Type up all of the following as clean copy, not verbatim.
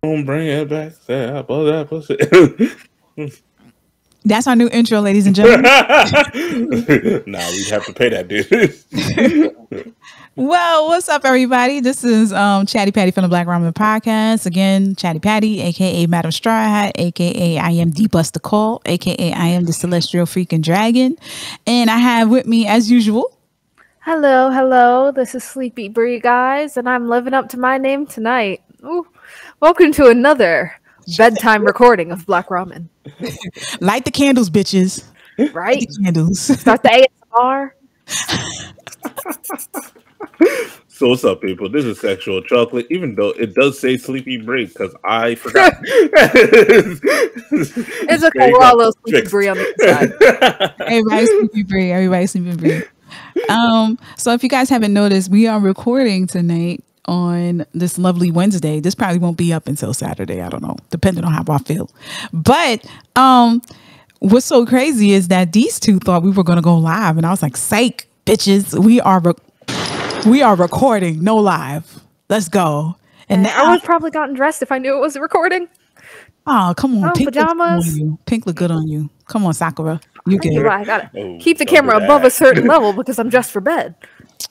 Don't bring it back. That's our new intro, ladies and gentlemen. Nah, we'd have to pay that dude. Well, what's up, everybody? This is Chatty Patty from the Black Ramen Podcast. Again, Chatty Patty, aka Madam Straw Hat, aka I am the Buster Call, aka I am the Celestial Freaking Dragon. And I have with me, as usual, Hello. This is Sleepy Bree, guys, and I'm living up to my name tonight. Ooh. Welcome to another bedtime recording of Black Ramen. Light the candles, bitches. Right? Light the candles. Start the ASMR. So what's up, people? This is Sexual Chocolate, even though it does say Sleepy Break, because I forgot. It's okay, we're all a little Sleepy Bree on the inside. Everybody's Sleepy Bree. Everybody's Sleepy Bree. So if you guys haven't noticed, we are recording tonight on this lovely Wednesday. This probably won't be up until Saturday. I don't know, depending on how I feel. But what's so crazy is that these two thought we were going to go live, and I was like, "Psych, bitches, we are recording, no live. Let's go." And I would have probably gotten dressed if I knew it was a recording. Oh, come on, Pink pajamas. Pink look good on you. Come on, Sakura, you get it. I gotta keep the camera above a certain level because I'm dressed for bed.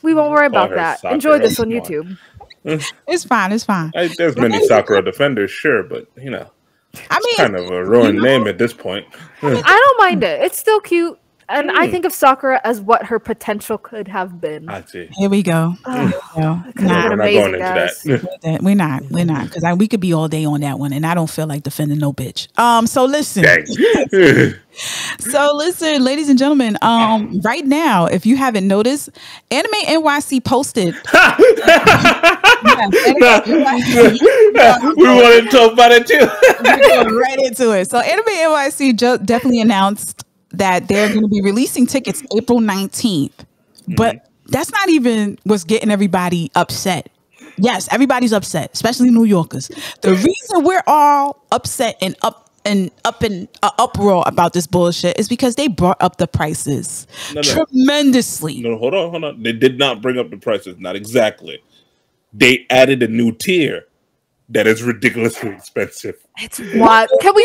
We won't worry about that. Sakura. Enjoy this on YouTube. It's fine. There's many Sakura defenders, sure, but I mean, it's kind of a ruined name at this point. I don't mind it. It's still cute. And I think of Sakura as what her potential could have been. I see. Here we go. We're not going into that. We're not. Because we could be all day on that one, and I don't feel like defending no bitch. So listen. So listen, ladies and gentlemen. Right now, if you haven't noticed, Anime NYC posted. We want to talk about it too. We're going right into it. So Anime NYC definitely announced that they're going to be releasing tickets April 19th. But that's not even what's getting everybody upset. Yes, everybody's upset, especially New Yorkers. The reason we're all upset and up in uproar about this bullshit is because they brought up the prices tremendously. No, hold on. They did not bring up the prices. Not exactly. They added a new tier that is ridiculously expensive. It's what? Can we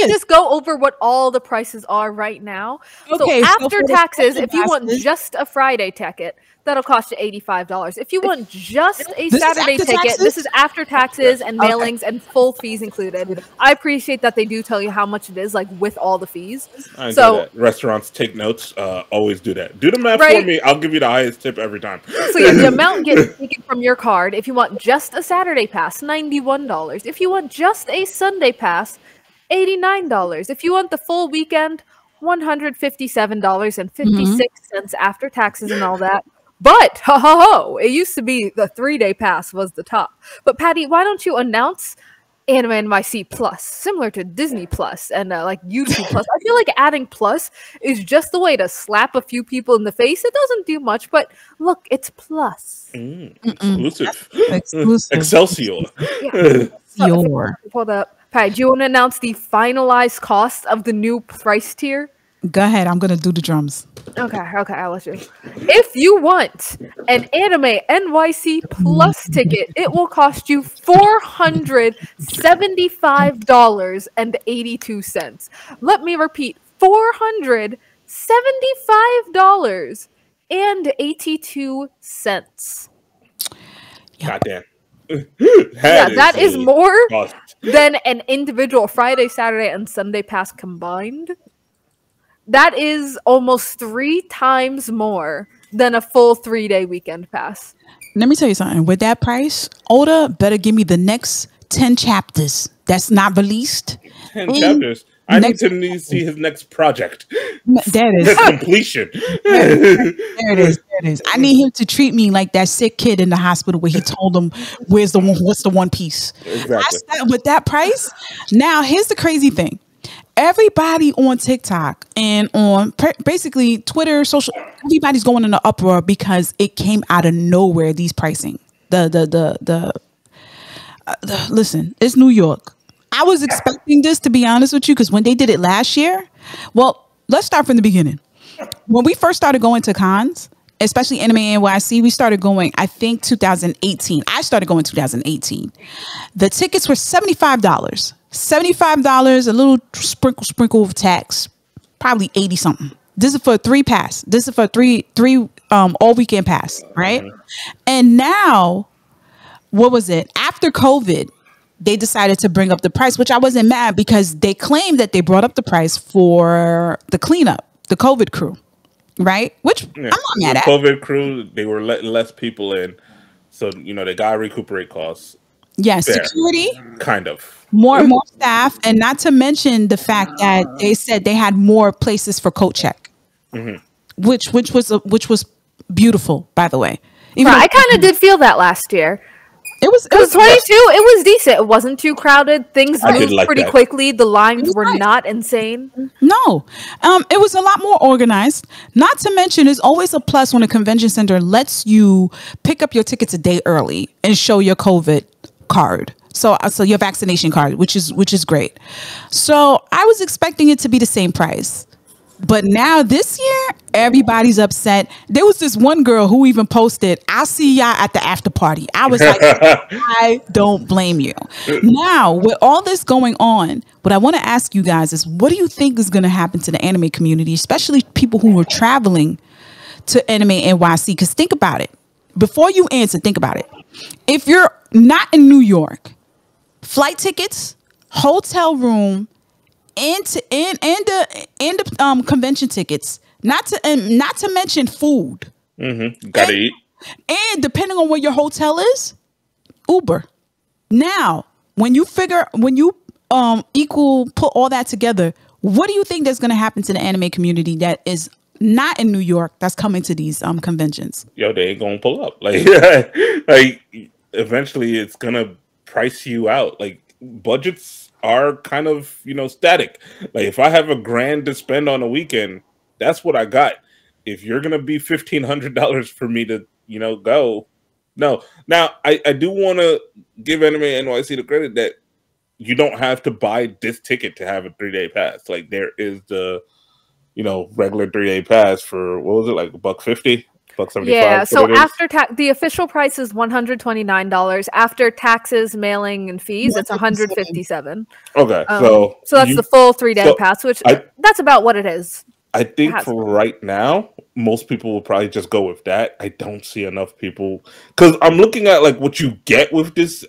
just go over what all the prices are right now? Okay, so after taxes, if you want just a Friday ticket, that'll cost you $85. If you want just a Saturday ticket, this is after taxes and mailings and full fees included. I appreciate that they do tell you how much it is, like with all the fees. So restaurants take notes. Always do that. Do the math for me. I'll give you the highest tip every time. So yeah, the amount gets taken from your card. If you want just a Saturday pass, $91. If you want just a Sunday pass, $89. If you want the full weekend, $157.56 after taxes and all that. But it used to be the 3-day pass was the top. But Patty, why don't you announce Anime NYC Plus, similar to Disney Plus and like YouTube Plus? I feel like adding Plus is just the way to slap a few people in the face. It doesn't do much, but look, it's Plus. Exclusive. Excelsior. Hold up. Patty, do you want to announce the finalized cost of the new price tier? Go ahead. I'm going to do the drums. Okay, I'll let you. If you want an Anime NYC Plus ticket, it will cost you $475.82. Let me repeat, $475.82. Goddamn. That is more than an individual Friday, Saturday, and Sunday pass combined. That is almost 3 times more than a full 3-day weekend pass. Let me tell you something. With that price, Oda better give me the next 10 chapters that's not released. 10 chapters? I need to see his next project. There it is. Completion. There it is. I need him to treat me like that sick kid in the hospital where he told him, what's the one piece? Exactly. With that price, now here's the crazy thing. Everybody on TikTok and on basically Twitter, everybody's going in the uproar because it came out of nowhere. These pricing, listen, it's New York. I was expecting this, to be honest with you, because when they did it last year, well, let's start from the beginning. When we first started going to cons, especially Anime NYC, we started going, I think 2018. I started going 2018. The tickets were $75. $75, a little sprinkle of tax, probably 80 something. This is for a 3 pass. This is for three all weekend pass, right? And now, what was it? After COVID, they decided to bring up the price, which I wasn't mad because they claimed that they brought up the price for the cleanup, the COVID crew, right? Which I'm not mad at. COVID crew, they were letting less people in, so they gotta recuperate costs. Yes, security, kind of more staff, and not to mention the fact that they said they had more places for coat check, which was beautiful, by the way. I kind of did feel that last year. It was 22. It was decent. It wasn't too crowded. Things moved pretty quickly. The lines were not insane. No, it was a lot more organized. Not to mention, it's always a plus when a convention center lets you pick up your tickets a day early and show your COVID card. So your vaccination card, which is great. So I was expecting it to be the same price. But now this year, everybody's upset. There was this one girl who even posted, "I'll see y'all at the after party." I was like, I don't blame you. Now, with all this going on, what I want to ask you guys is, what do you think is going to happen to the anime community, especially people who are traveling to Anime NYC? Because think about it. Before you answer, think about it. If you're not in New York, flight tickets, hotel room, and the convention tickets, not to mention food. Gotta eat. And depending on where your hotel is, Uber. Now, when you put all that together, what do you think that's going to happen to the anime community that is not in New York that's coming to these conventions? Yo, they ain't gonna pull up. Like eventually it's gonna price you out. Like budgets are kind of static. Like if I have $1,000 to spend on a weekend, that's what I got. If you're gonna be $1,500 for me to go, no. Now I do want to give Anime NYC the credit that you don't have to buy this ticket to have a 3-day pass. Like there is the regular 3-day pass for, what was it, like $1.50? Yeah, so after tax, the official price is $129. After taxes, mailing, and fees, it's $157. Okay, so that's the full 3-day pass, which that's about what it is. I think for right now, most people will probably just go with that. I don't see enough people, because I'm looking at like what you get with this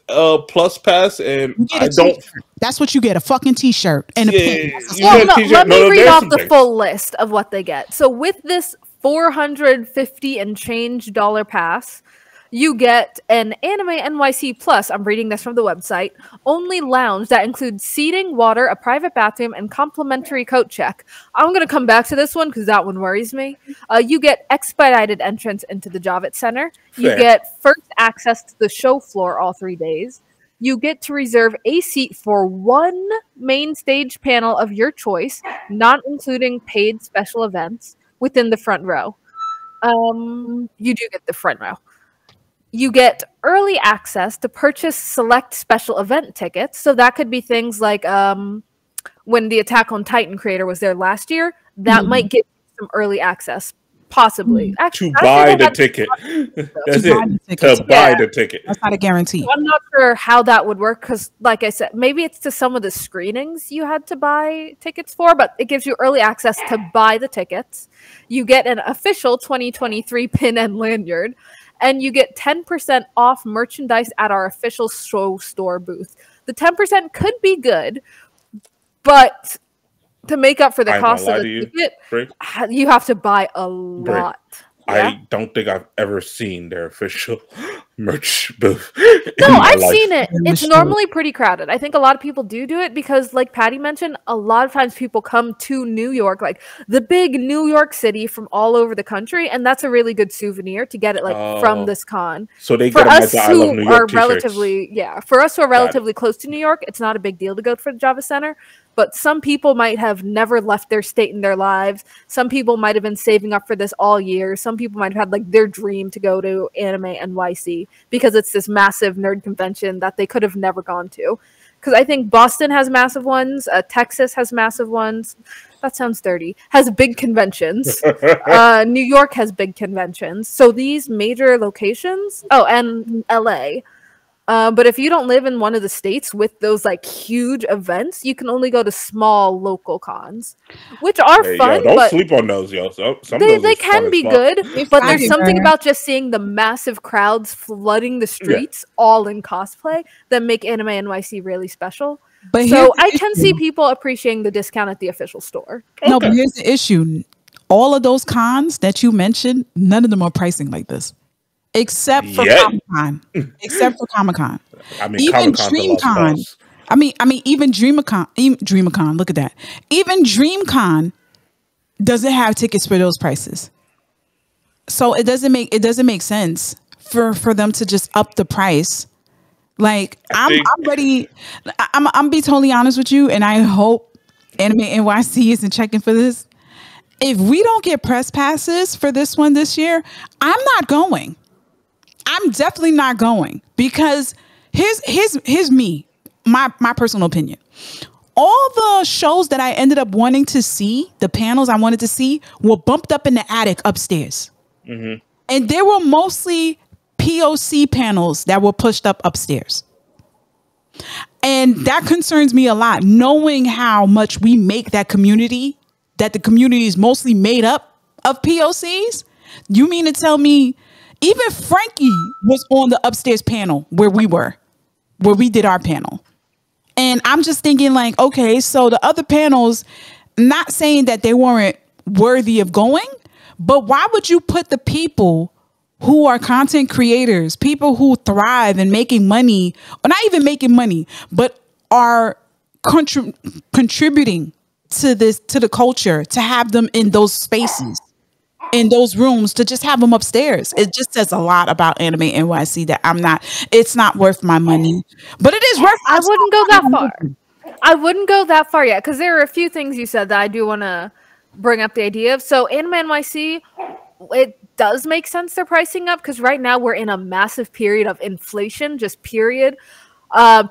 plus pass, and I don't. That's what you get: a fucking t-shirt and a pin. Let me read off the full list of what they get. So with this $450 and change pass, you get an Anime NYC Plus, I'm reading this from the website, only lounge that includes seating, water, a private bathroom, and complimentary coat check. I'm going to come back to this one because that one worries me. You get expedited entrance into the Javits Center. You get first access to the show floor all 3 days. You get to reserve a seat for one main stage panel of your choice, not including paid special events, within the front row. You do get the front row. You get early access to purchase select special event tickets. So that could be things like when the Attack on Titan creator was there last year, that might get some early access, possibly. Actually, to buy the ticket. That's it. To buy the ticket. That's not a guarantee. I'm not sure how that would work because, like I said, maybe it's to some of the screenings you had to buy tickets for, but it gives you early access to buy the tickets. You get an official 2023 pin and lanyard, and you get 10% off merchandise at our official show store booth. The 10% could be good, but to make up for the cost of the ticket, you have to buy a lot. I don't think I've ever seen their official merch booth. No, I've seen it. It's normally pretty crowded. I think a lot of people do it because, like Patty mentioned, a lot of times people come to New York, like the big New York City, from all over the country, and that's a really good souvenir to get it from this con. So they get us who are relatively, for us who are relatively close to New York, it's not a big deal to go for the Javits Center. but some people might have never left their state in their lives. Some people might have been saving up for this all year. Some people might have had like their dream to go to Anime NYC because it's this massive nerd convention that they could have never gone to. Because I think Boston has massive ones, Texas has massive ones. That sounds dirty. Has big conventions. New York has big conventions. So these major locations, and LA. But if you don't live in one of the states with those like huge events, you can only go to small local cons, which are fun. Don't but sleep on those, yo. They can be good, but there's something about just seeing the massive crowds flooding the streets, all in cosplay, that make Anime NYC really special. But so I can see people appreciating the discount at the official store. No, but here's the issue: all of those cons that you mentioned, none of them are pricing like this. Except for Comic-Con. I mean, even DreamCon. I mean, even DreamCon. Look at that. Even DreamCon doesn't have tickets for those prices. So it doesn't make sense for them to just up the price. Like I'm ready. I'm be totally honest with you, and I hope Anime NYC isn't checking for this. If we don't get press passes for this one this year, I'm not going. I'm definitely not going, because here's me, my personal opinion. All the shows that I ended up wanting to see, the panels I wanted to see, were bumped up in the attic upstairs. Mm-hmm. And there were mostly POC panels that were pushed up upstairs. And that concerns me a lot, knowing how much we make that community, that the community is mostly made up of POCs. You mean to tell me even Frankie was on the upstairs panel where we did our panel? And I'm just thinking like, okay, so the other panels, not saying that they weren't worthy of going, but why would you put the people who are content creators, people who thrive in making money, or not even making money, but are contributing to the culture, to have them in those spaces, in those rooms, to just have them upstairs? It just says a lot about Anime NYC that it's not worth my money, but it is worth. I wouldn't go that far. I wouldn't go that far yet, because there are a few things you said that I do want to bring up the idea of. So Anime NYC, it does make sense they're pricing up, because right now we're in a massive period of inflation, just period.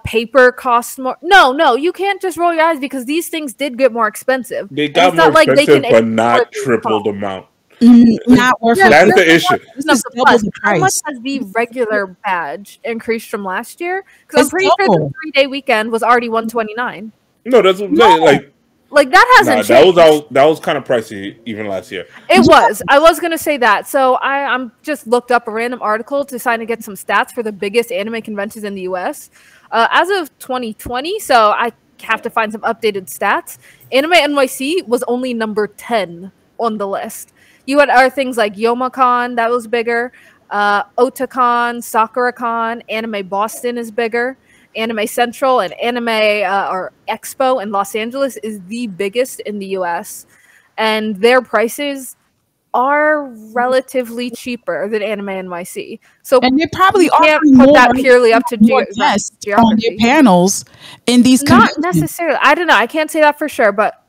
Paper costs more. No, you can't just roll your eyes, because these things did get more expensive. They got more expensive, but not triple the amount. Not worth it. That's the issue. How much has the regular badge increased from last year? Because I'm pretty sure the 3-day weekend was already $129. No, that's what I'm saying. Like that hasn't changed. That was kind of pricey even last year. It was. I was gonna say that. So I'm just looked up a random article to try to get some stats for the biggest anime conventions in the US. As of 2020, so I have to find some updated stats. Anime NYC was only number 10 on the list. You had other things like YomaCon, that was bigger. Otakon, SakuraCon, Anime Boston is bigger. Anime Central and Anime or Expo in Los Angeles is the biggest in the US. And their prices are relatively cheaper than Anime NYC. So and they probably can't put that purely up to geography. On their panels in these Not necessarily. I don't know. I can't say that for sure, but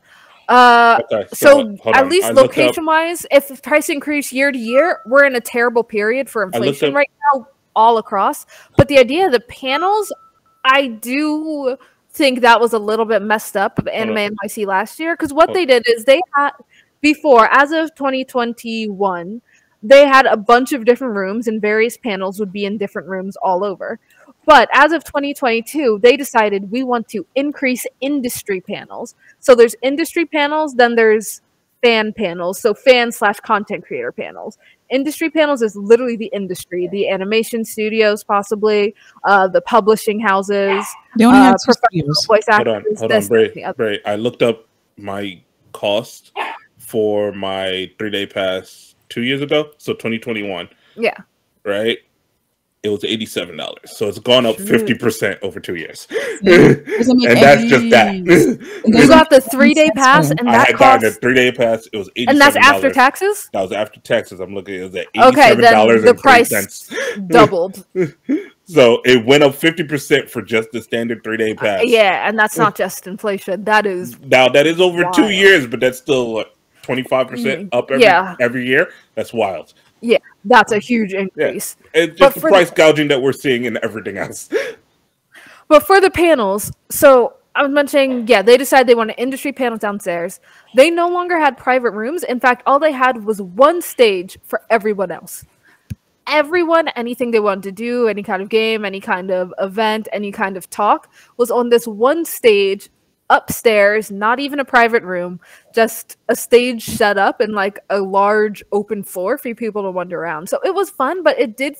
so at least location-wise, if price increase year to year, we're in a terrible period for inflation right now all across. But the idea of the panels, I do think that was a little bit messed up of Anime NYC last year, because what they did is they had before, as of 2021, they had a bunch of different rooms, and various panels would be in different rooms all over. But as of 2022, they decided we want to increase industry panels. So there's industry panels, then there's fan panels. So fan/content creator panels. Industry panels is literally the industry, the animation studios, possibly, the publishing houses, professional voice actors. Hold on, Bray. I looked up my cost for my 3-day pass 2 years ago, so 2021. Yeah. Right? It was $87. So it's gone up 50% over 2 years. And that's just that. You got the 3-day pass, and that cost a 3-day pass. It was $87. And that's after taxes? That was after taxes. I'm looking at it was at $87. Okay, then the price doubled. So it went up 50% for just the standard 3-day pass. Yeah, and that's not just inflation. That is Now that is over wild. 2 years, but that's still what, 25% up every year. That's wild. Yeah, that's a huge increase. Yeah. It's just the price gouging that we're seeing in everything else. But for the panels, so I was mentioning, yeah, they decided they wanted industry panels downstairs. They no longer had private rooms. In fact, all they had was one stage for everyone else. Everyone, anything they wanted to do, any kind of game, any kind of event, any kind of talk, was on this one stage upstairs, not even a private room, just a stage set up and like a large open floor for people to wander around. So it was fun, but it didn't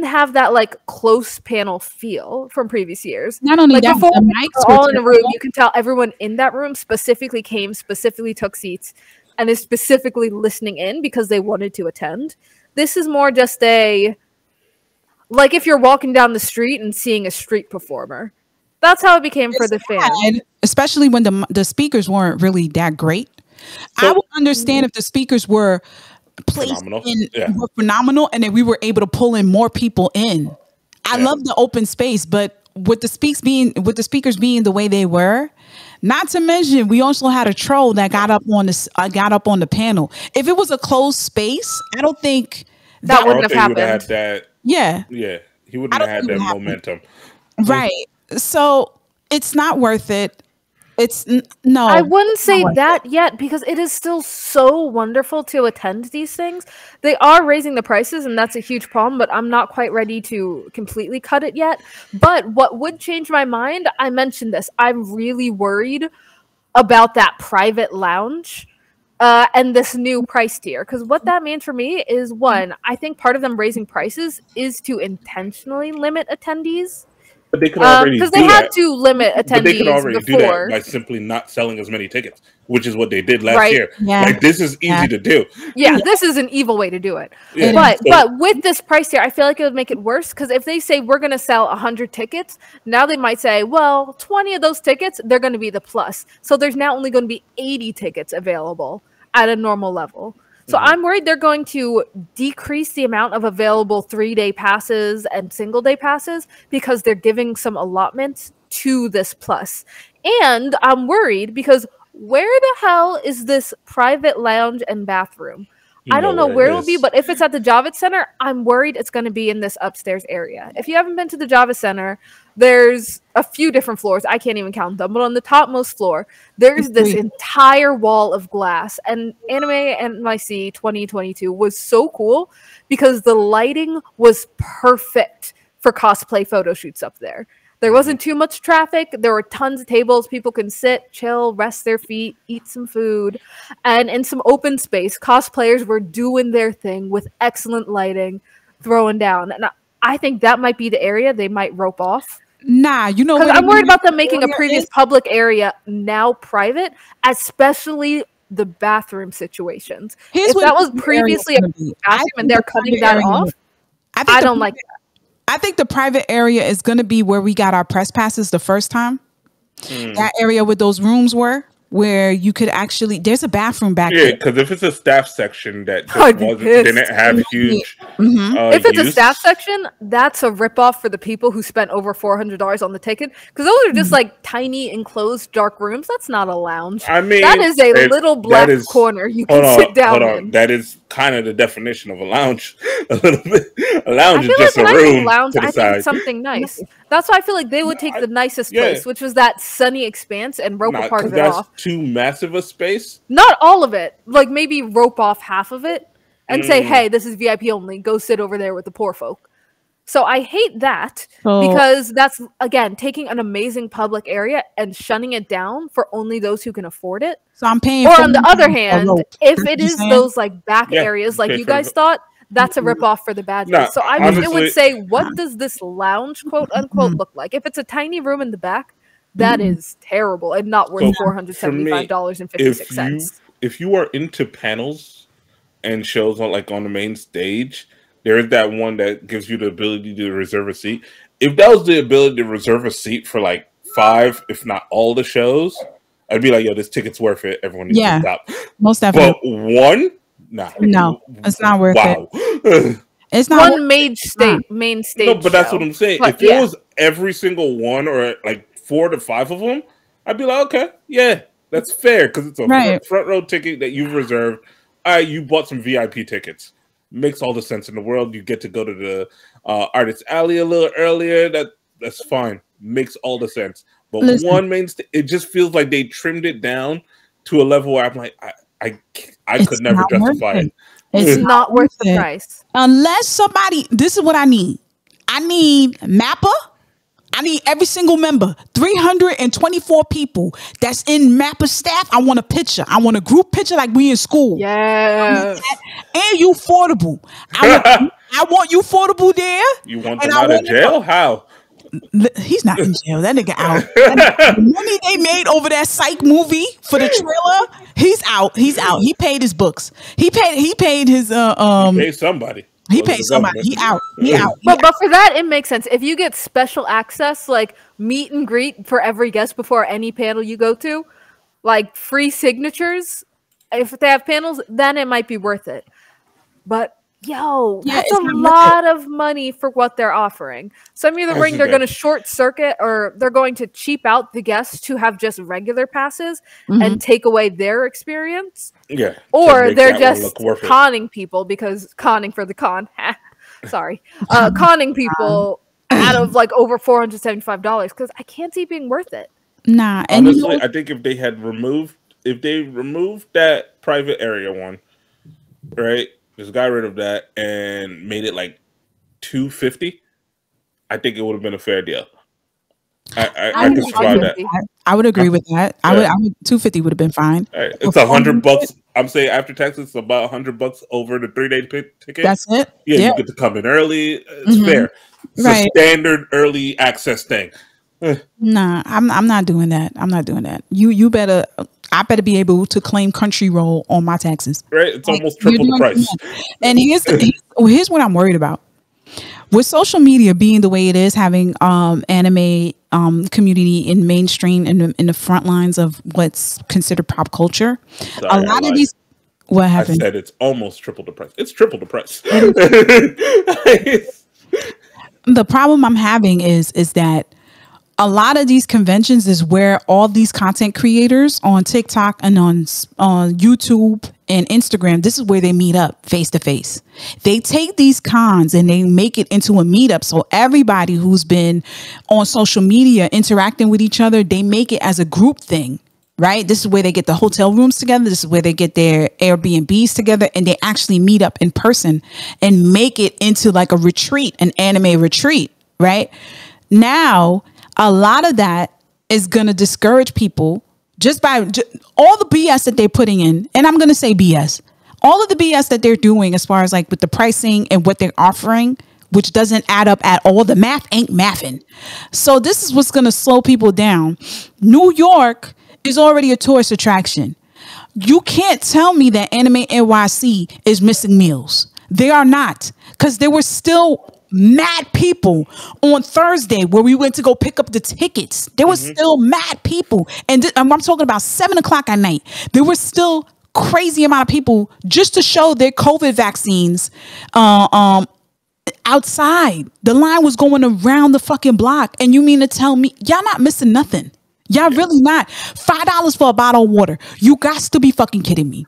have that like close panel feel from previous years. Not only like that, before, the mics all in a room, you can tell everyone in that room specifically took seats and is specifically listening in because they wanted to attend. This is more just like if you're walking down the street and seeing a street performer. That's how it became for the fans. Especially when the speakers weren't really that great. So, I would understand if the speakers were placed were phenomenal and then we were able to pull in more people in. I love the open space, but with the speakers being the way they were, not to mention we also had a troll that got up on the panel. If it was a closed space, I don't think that wouldn't have happened. Yeah, he wouldn't have had that momentum. Right. So it's not worth it. No. I wouldn't say that yet because it is still so wonderful to attend these things. They are raising the prices and that's a huge problem, but I'm not quite ready to completely cut it yet. But what would change my mind, I mentioned this, I'm really worried about that private lounge and this new price tier. Because what that means for me is, one, I think part of them raising prices is to intentionally limit attendees. But they could already because they had to limit attendees. But they could already do that by simply not selling as many tickets, which is what they did last year. Yeah. Like this is easy to do. Yeah, this is an evil way to do it. Yeah. But with this price tier, I feel like it would make it worse because if they say we're going to sell 100 tickets, now they might say, well, 20 of those tickets they're going to be the plus. So there's now only going to be 80 tickets available at a normal level. So I'm worried they're going to decrease the amount of available 3-day passes and single-day passes because they're giving some allotments to this plus. And I'm worried because where the hell is this private lounge and bathroom? I don't know where it will be, but if it's at the Javits Center, I'm worried it's going to be in this upstairs area. If you haven't been to the Javits Center, there's a few different floors. I can't even count them. But on the topmost floor, there's this entire wall of glass. And Anime NYC 2022 was so cool because the lighting was perfect for cosplay photo shoots up there. There wasn't too much traffic. There were tons of tables. People can sit, chill, rest their feet, eat some food. And in some open space, cosplayers were doing their thing with excellent lighting, throwing down. And I think that might be the area they might rope off. Nah, you know, because I'm worried about them making a previous public area now private, especially the bathroom situations. If that was previously a bathroom and they're cutting that off, I don't like that. I think the private area is going to be where we got our press passes the first time. That area where those rooms were, where you could actually, there's a bathroom back there. Yeah, because if it's a staff section that just didn't have huge if it's a staff section, that's a ripoff for the people who spent over $400 on the ticket. Because those are just like tiny enclosed dark rooms. That's not a lounge. I mean, that is a little black corner you can sit down in. That is kind of the definition of a lounge. A little bit. A lounge is just a room. Lounge, I think it's something nice. That's why I feel like they would take the nicest place, which was that sunny expanse, and rope a part of it off. Too massive a space. Not all of it. Like maybe rope off half of it and say, hey, this is VIP only. Go sit over there with the poor folk. So I hate that because that's, again, taking an amazing public area and shunning it down for only those who can afford it. So I'm paying. Or on the other hand, if it is those like back areas like you guys thought, that's a ripoff for the badges. No, so I would say, what does this lounge, quote unquote, look like? If it's a tiny room in the back, that is terrible and not worth $475.56. If you are into panels and shows on the main stage, there is that one that gives you the ability to reserve a seat. If that was the ability to reserve a seat for 5, if not all the shows, I'd be like, yo, this ticket's worth it. Everyone needs to stop. Most definitely. But one, nah. No, it's not worth it. It's not one main stage. No, but that's show. what I'm saying. But, If it was every single one, or like 4 to 5 of them, I'd be like, okay, yeah, that's fair because it's a Right. front row ticket that you've reserved. You bought some VIP tickets. Makes all the sense in the world. You get to go to the Artist Alley a little earlier. That's fine. Makes all the sense. But Listen. one main stage, it just feels like they trimmed it down to a level where I'm like, I It's could never not worth justify it. it's not worth the price. Unless somebody, this is what I need. I need Mappa. I need every single member, 324 people that's in Mappa staff. I want a picture. I want a group picture like we in school. Yeah. And you affordable. I want you affordable there. You want them out of jail? How? He's not in jail. That nigga out. The money they made over that psych movie for the trailer, he's out. He's out. He paid his books. He paid his He paid somebody. He paid somebody. He out. He out. But for that, it makes sense. If you get special access, like meet and greet for every guest before any panel you go to, like free signatures, if they have panels, then it might be worth it. But that's a lot of money for what they're offering. So I'm either they're going to short circuit or they're going to cheap out the guests who have just regular passes and take away their experience. Yeah. Or they're just conning people because conning for the con. Sorry. Conning people out of like over $475 because I can't see it being worth it. Nah. And honestly, I think if they removed that private area one, right? Just got rid of that and made it like $250. I think it would have been a fair deal. I could survive that. I would agree with that. I would $250 would have been fine. Right. It's $100. I'm saying after taxes, it's about $100 over the 3-day ticket. That's it. Yeah, you get to come in early. It's fair. It's a standard early access thing. Nah, I'm not doing that. I'm not doing that. You better. I better be able to claim country roll on my taxes. Right, it's almost triple the price. And here's what I'm worried about. With social media being the way it is, having anime community in mainstream in the front lines of what's considered pop culture, a lot of these. What happened? I said it's almost triple the price. It's triple the price. The problem I'm having is that a lot of these conventions is where all these content creators on TikTok and on YouTube and Instagram, this is where they meet up face to face. They take these cons and they make it into a meetup. So everybody who's been on social media interacting with each other, they make it as a group thing, right? This is where they get the hotel rooms together. This is where they get their Airbnbs together and they actually meet up in person and make it into like a retreat, an anime retreat, right? Now, a lot of that is going to discourage people just by all the BS that they're putting in. And I'm going to say BS. All of the BS that they're doing as far as like with the pricing and what they're offering, which doesn't add up at all. The math ain't mathing. So this is what's going to slow people down. New York is already a tourist attraction. You can't tell me that Anime NYC is missing meals. They are not, because there were still mad people on Thursday where we went to go pick up the tickets. There was still mad people. And I'm talking about 7:00 at night. There were still crazy amount of people just to show their COVID vaccines outside. The line was going around the fucking block. And you mean to tell me y'all not missing nothing? Y'all really not. $5 for a bottle of water. You got to be fucking kidding me.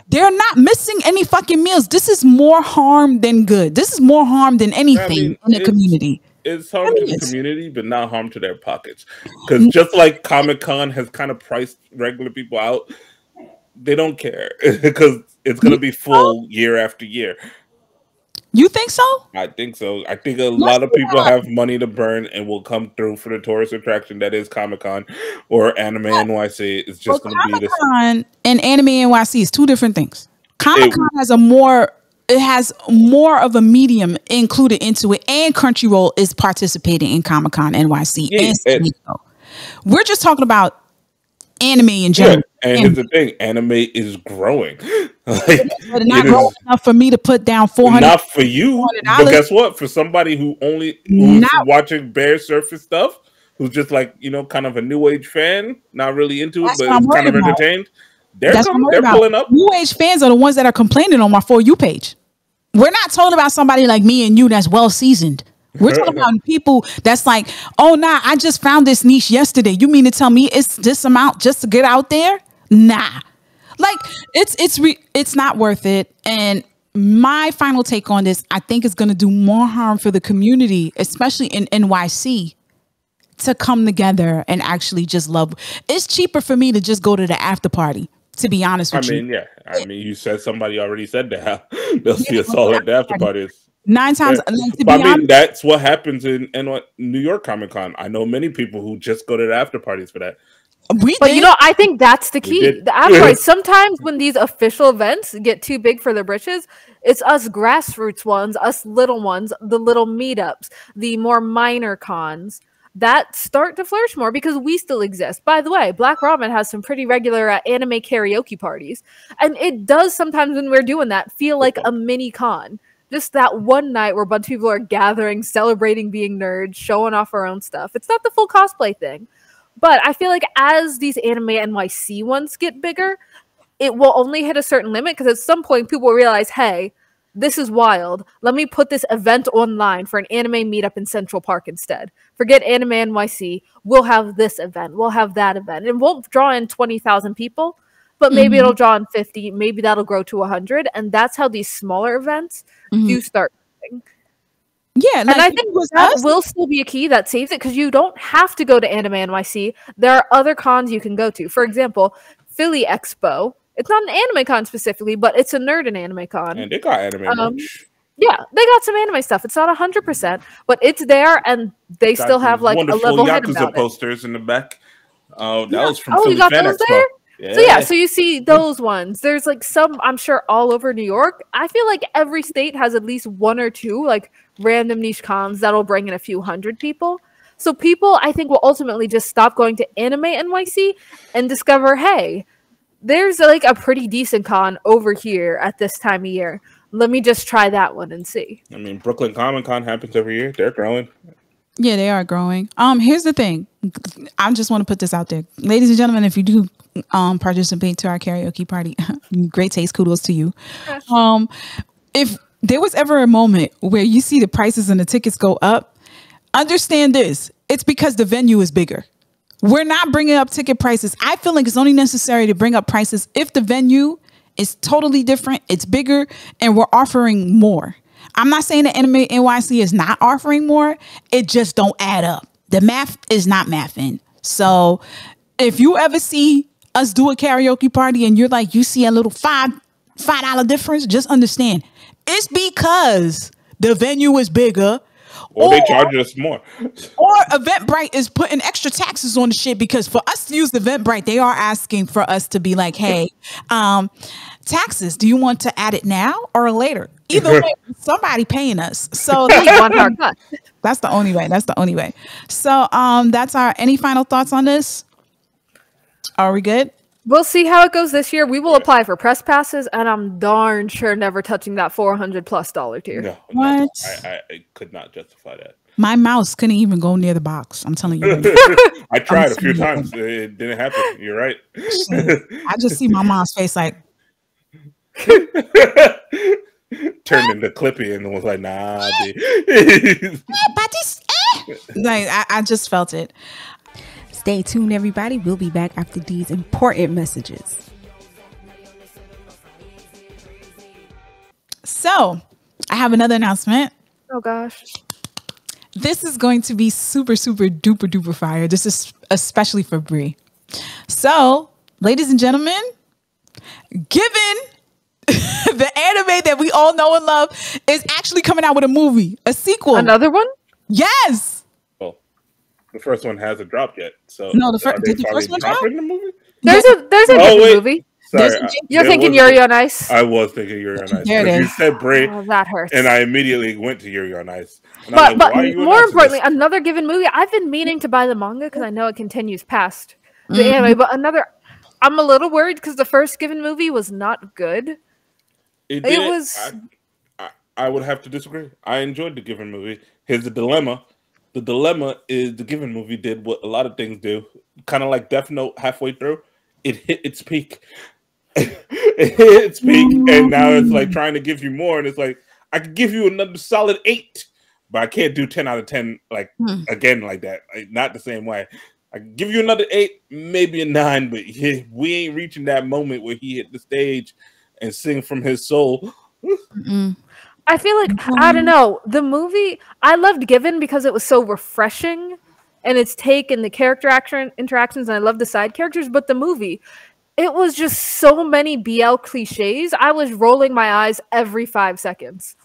They're not missing any fucking meals. This is more harm than good. This is more harm than anything in the community. It's harm to the community, but not harm to their pockets. Because just like Comic-Con has kind of priced regular people out, they don't care because it's going to be full year after year. You think so? I think so. I think a lot of people have money to burn and will come through for the tourist attraction that is Comic-Con or Anime NYC. It's just going to be this. Comic-Con and Anime NYC is two different things. Comic-Con has it has more of a medium included into it, and Crunchyroll is participating in Comic-Con NYC. We're just talking about anime in general. Yeah, and here's the thing, anime is growing. But not growing enough for me to put down $400. Not for you, but guess what? For somebody who's watching bare surface stuff, who's just like, kind of a new age fan, not really into it, but kind of entertained. They're pulling up. New age fans are the ones that are complaining on my For You page. We're not talking about somebody like me and you that's well seasoned. We're talking about people that's like, oh nah, I just found this niche yesterday. You mean to tell me it's this amount just to get out there? Nah. Like it's not worth it. And my final take on this, I think is going to do more harm for the community, especially in NYC, to come together and actually just love. It's cheaper for me to just go to the after party, to be honest with you. Yeah. I mean, you said somebody already said that. They'll see us all at the after parties. 9 times. Yeah. Like, But I mean, that's what happens in New York Comic Con. I know many people who just go to the after parties for that. But you know, I think that's the key. The after parties. Sometimes when these official events get too big for their britches, it's us grassroots ones, us little ones, the little meetups, the more minor cons that start to flourish more because we still exist. By the way, Black Ramen has some pretty regular anime karaoke parties. And it does sometimes when we're doing that feel like a mini con. Just that one night where a bunch of people are gathering, celebrating being nerds, showing off our own stuff. It's not the full cosplay thing. But I feel like as these Anime NYC ones get bigger, it will only hit a certain limit because at some point people will realize, hey, this is wild. Let me put this event online for an anime meetup in Central Park instead. Forget Anime NYC. We'll have this event. We'll have that event. It won't draw in 20,000 people, but maybe it'll draw in 50. Maybe that'll grow to 100. And that's how these smaller events do start. Yeah, like, and I think that will still be a key that saves it because you don't have to go to Anime NYC. There are other cons you can go to. For example, Philly Expo. It's not an anime con specifically, but it's a nerd and anime con. And they got anime merch. Yeah, they got some anime stuff. It's not 100%, but it's there, and they still have like a level head about it. Posters in the back. That was from Philly Fan Expo. There? Yeah. So you see those ones. There's like some, I'm sure, all over New York. I feel like every state has at least one or two like random niche cons that'll bring in a few hundred people. So people, I think, will ultimately just stop going to Anime NYC and discover, hey, there's like a pretty decent con over here at this time of year. Let me just try that one and see. I mean, Brooklyn Comic Con happens every year. They're growing. Yeah, they are growing. Here's the thing. I just want to put this out there. Ladies and gentlemen, if you do participate to our karaoke party, great taste, kudos to you. If there was ever a moment where you see the prices and the tickets go up, understand this. It's because the venue is bigger. We're not bringing up ticket prices. I feel like it's only necessary to bring up prices if the venue is totally different, it's bigger, and we're offering more. I'm not saying that Anime NYC is not offering more. It just don't add up. The math is not mathing. So if you ever see us do a karaoke party and you're like, you see a little $5 difference, just understand it's because the venue is bigger. Or they charge us more. Or Eventbrite is putting extra taxes on the shit because for us to use the Eventbrite, they are asking for us to be like, hey, taxes, do you want to add it now or later? Either way, somebody paying us. So that's the only way. That's the only way. So that's our, any final thoughts on this? Are we good? We'll see how it goes this year. We will apply for press passes, and I'm darn sure never touching that $400+ tier. No, what? I could not justify that. My mouse couldn't even go near the box. I'm telling you. I tried a few times. It didn't happen. You're right. I just see my mom's face like. Turned into Clippy and was like, nah. Like, I just felt it. Stay tuned, everybody. We'll be back after these important messages. So, I have another announcement. Oh, gosh. This is going to be super, super duper duper fire. This is especially for Brie. So, ladies and gentlemen, given the anime that we all know and love is actually coming out with a movie, a sequel. Another one? Yes. The first one hasn't dropped yet. So no, did the first one drop? In the movie? There's a movie. Sorry, you're thinking Yuri on Ice. I was thinking Yuri on Ice. There it is. You said Bray, that hurts. And I immediately went to Yuri on Ice. But more importantly, another given movie. I've been meaning to buy the manga because I know it continues past the anime. But I'm a little worried because the first given movie was not good. It was. I would have to disagree. I enjoyed the given movie. Here's the dilemma. The dilemma is the given movie did what a lot of things do. Kind of like Death Note halfway through. It hit its peak. It hit its peak, and now it's like trying to give you more. And it's like, I could give you another solid 8, but I can't do 10 out of 10 like again like that. Like, not the same way. I can give you another 8, maybe a 9, but we ain't reaching that moment where he hit the stage and sing from his soul. I feel like, I don't know, the movie, I loved Given because it was so refreshing and its take and the character interactions, and I love the side characters, but the movie, it was just so many BL cliches. I was rolling my eyes every 5 seconds.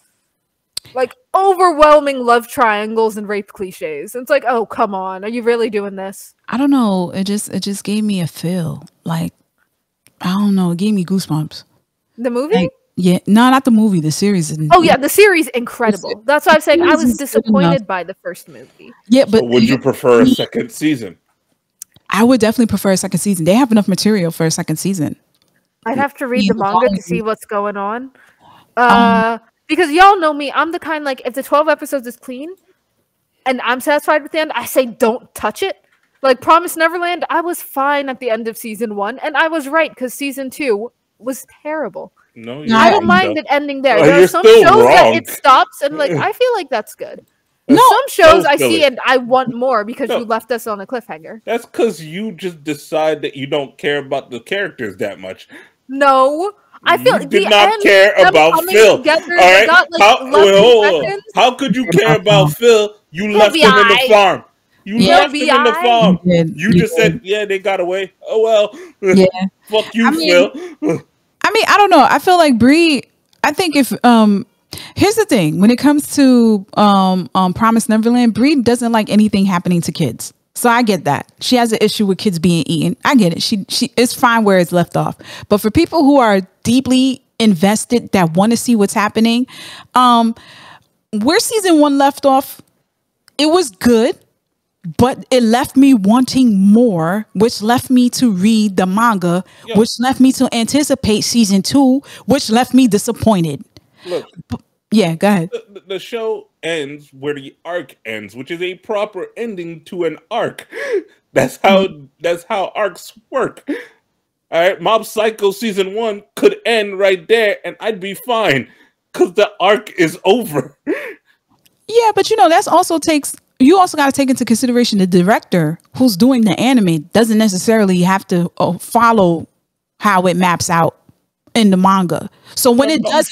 Like, overwhelming love triangles and rape cliches. It's like, oh, come on. Are you really doing this? I don't know. It just gave me a feel. Like, I don't know. It gave me goosebumps. The movie? Like, yeah. No, not the movie. The series. Oh, yeah. The series, incredible. That's why I'm saying I was disappointed by the first movie. Yeah, but... So would you prefer a second season? I would definitely prefer a second season. They have enough material for a second season. I'd have to read the manga to see what's going on. Because y'all know me, I'm the kind, like, if the 12 episodes is clean and I'm satisfied with the end, I say don't touch it. Like Promise Neverland, I was fine at the end of season 1, and I was right because season 2 was terrible. No, I don't mind it ending there. There are some still shows that wrong. it stops, and like I feel like that's good. No, some shows I see and I want more because you left us on a cliffhanger. That's because you just decide that you don't care about the characters that much. No. I feel you did not care about Phil. Together, all right, got, how could you care about Phil? You left him in the farm. You left him in the farm. You just said, "Yeah, they got away." Oh well. Yeah. Fuck you, Phil. I mean, I don't know. I feel like Brie. I think if here's the thing: when it comes to Promise Neverland, Brie doesn't like anything happening to kids. So I get that. She has an issue with kids being eaten. I get it. She it's fine where it's left off. But for people who are deeply invested that want to see what's happening, where season 1 left off, it was good, but it left me wanting more, which left me to read the manga, which left me to anticipate season 2, which left me disappointed. Look. Yeah, go ahead. The show ends where the arc ends, which is a proper ending to an arc. That's how arcs work. All right, Mob Psycho season 1 could end right there, and I'd be fine because the arc is over. Yeah, but that's also you also got to take into consideration the director who's doing the anime doesn't necessarily have to follow how it maps out in the manga. So when it does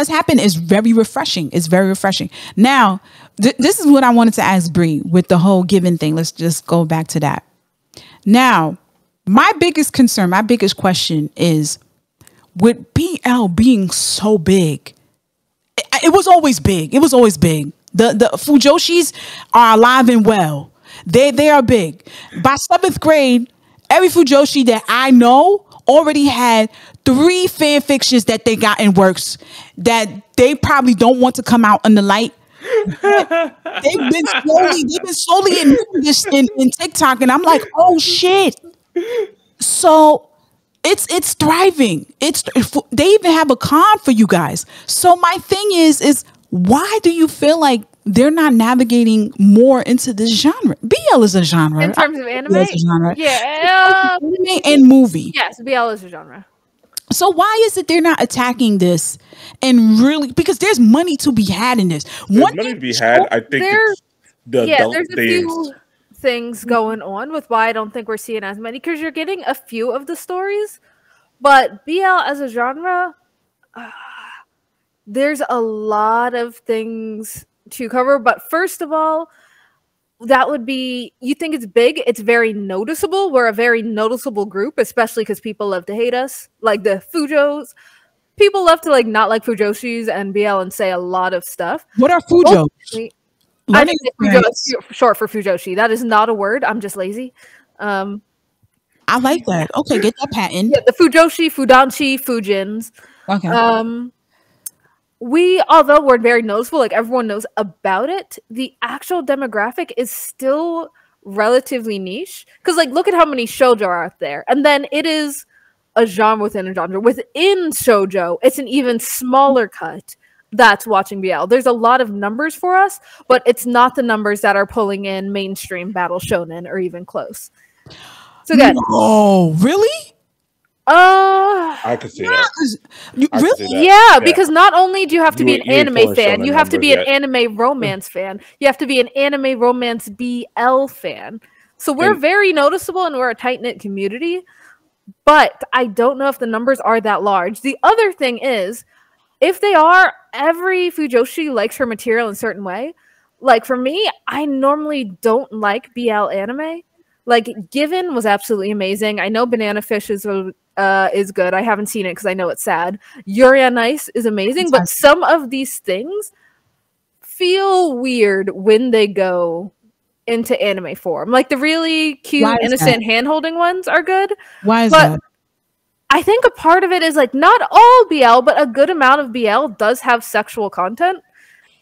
happen, it's very refreshing. It's very refreshing. Now, this is what I wanted to ask Brie with the whole Given thing. Let's just go back to that. Now, my biggest concern, my biggest question is, with BL being so big, it was always big. It was always big. The Fujoshis are alive and well. They are big. By 7th grade, every Fujoshi that I know already had 3 fan fictions that they got in works that they probably don't want to come out in the light. They've been slowly admitting this in TikTok, and I'm like, oh shit. So it's thriving. They even have a con for you guys. So my thing is why do you feel like they're not navigating more into this genre? BL is a genre. In terms of anime? It's a genre. Yeah. Anime and movie. Yes, BL is a genre. So why is it they're not attacking this and really, because there's money to be had in this. There's money to be had. I think it's the adult there's a few things going on with why I don't think we're seeing as many, because you're getting a few of the stories, but BL as a genre, there's a lot of things to cover. But first of all, that would be, you think it's big, it's very noticeable. We're a very noticeable group, especially because people love to hate us, like the Fujos. People love to not like Fujoshis and BL and say a lot of stuff. What are Fujos? I think Fujo is short for Fujoshi. That is not a word. I'm just lazy. I like that. Okay, get that patent. Yeah, the Fujoshi, Fudanshi, Fujins. Okay. Although we're very noticeable, everyone knows about it, the actual demographic is still relatively niche. Because look at how many shoujo are out there. And then it is a genre within a genre. Within shoujo, it's an even smaller cut that's watching BL. There's a lot of numbers for us, but it's not the numbers that are pulling in mainstream battle shonen or even close. So again, oh, really? I could see that. You, I could really? see that. Yeah, because not only do you have to be an You ain't anime pulling some fan, of you the have to be an numbers yet. anime romance fan. You have to be an anime romance BL fan. So we're And- very noticeable and we're a tight-knit community, but I don't know if the numbers are that large. The other thing is, if they are, every Fujoshi likes her material in a certain way. Like for me, I normally don't like BL anime. Like Given was absolutely amazing. I know Banana Fish is good. I haven't seen it because I know it's sad. Yuri on Ice is amazing, but some of these things feel weird when they go into anime form. Like the really cute, innocent hand-holding ones are good. Why is that? I think a part of it is like not all BL, but a good amount of BL does have sexual content.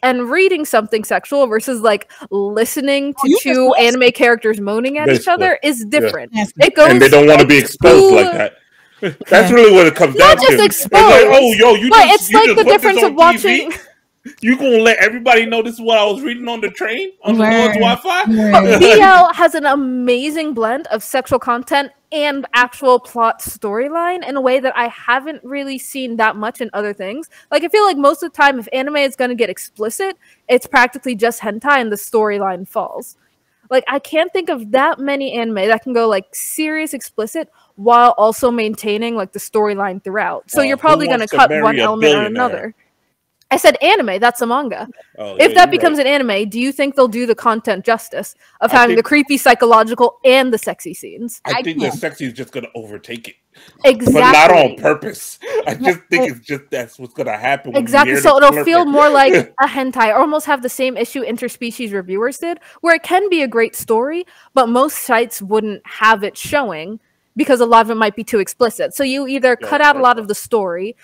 And reading something sexual versus like listening to two anime characters moaning at each other is different. Yeah. It goes, and they don't want to be exposed like that. That's really what it comes down not just to. exposed, It's like, oh, yo, you but just, it's like the put difference this on of watching. TV? You gonna let everybody know this is what I was reading on the train on the Lord's Wi-Fi? But BL has an amazing blend of sexual content and actual plot storyline in a way that I haven't really seen that much in other things. Like I feel like most of the time, if anime is going to get explicit, it's practically just hentai and the storyline falls. Like I can't think of that many anime that can go like serious explicit while also maintaining like the storyline throughout. So you're probably going to cut one element or another. I said anime, that's a manga. If that becomes an anime, do you think they'll do the content justice of having the creepy psychological and the sexy scenes? I think the sexy is just going to overtake it. Exactly. But not on purpose. I just think it's just that's what's going to happen. Exactly. So it'll feel more like a hentai, or almost have the same issue interspecies reviewers did, where it can be a great story, but most sites wouldn't have it showing because a lot of it might be too explicit. So you either cut out a lot of the story,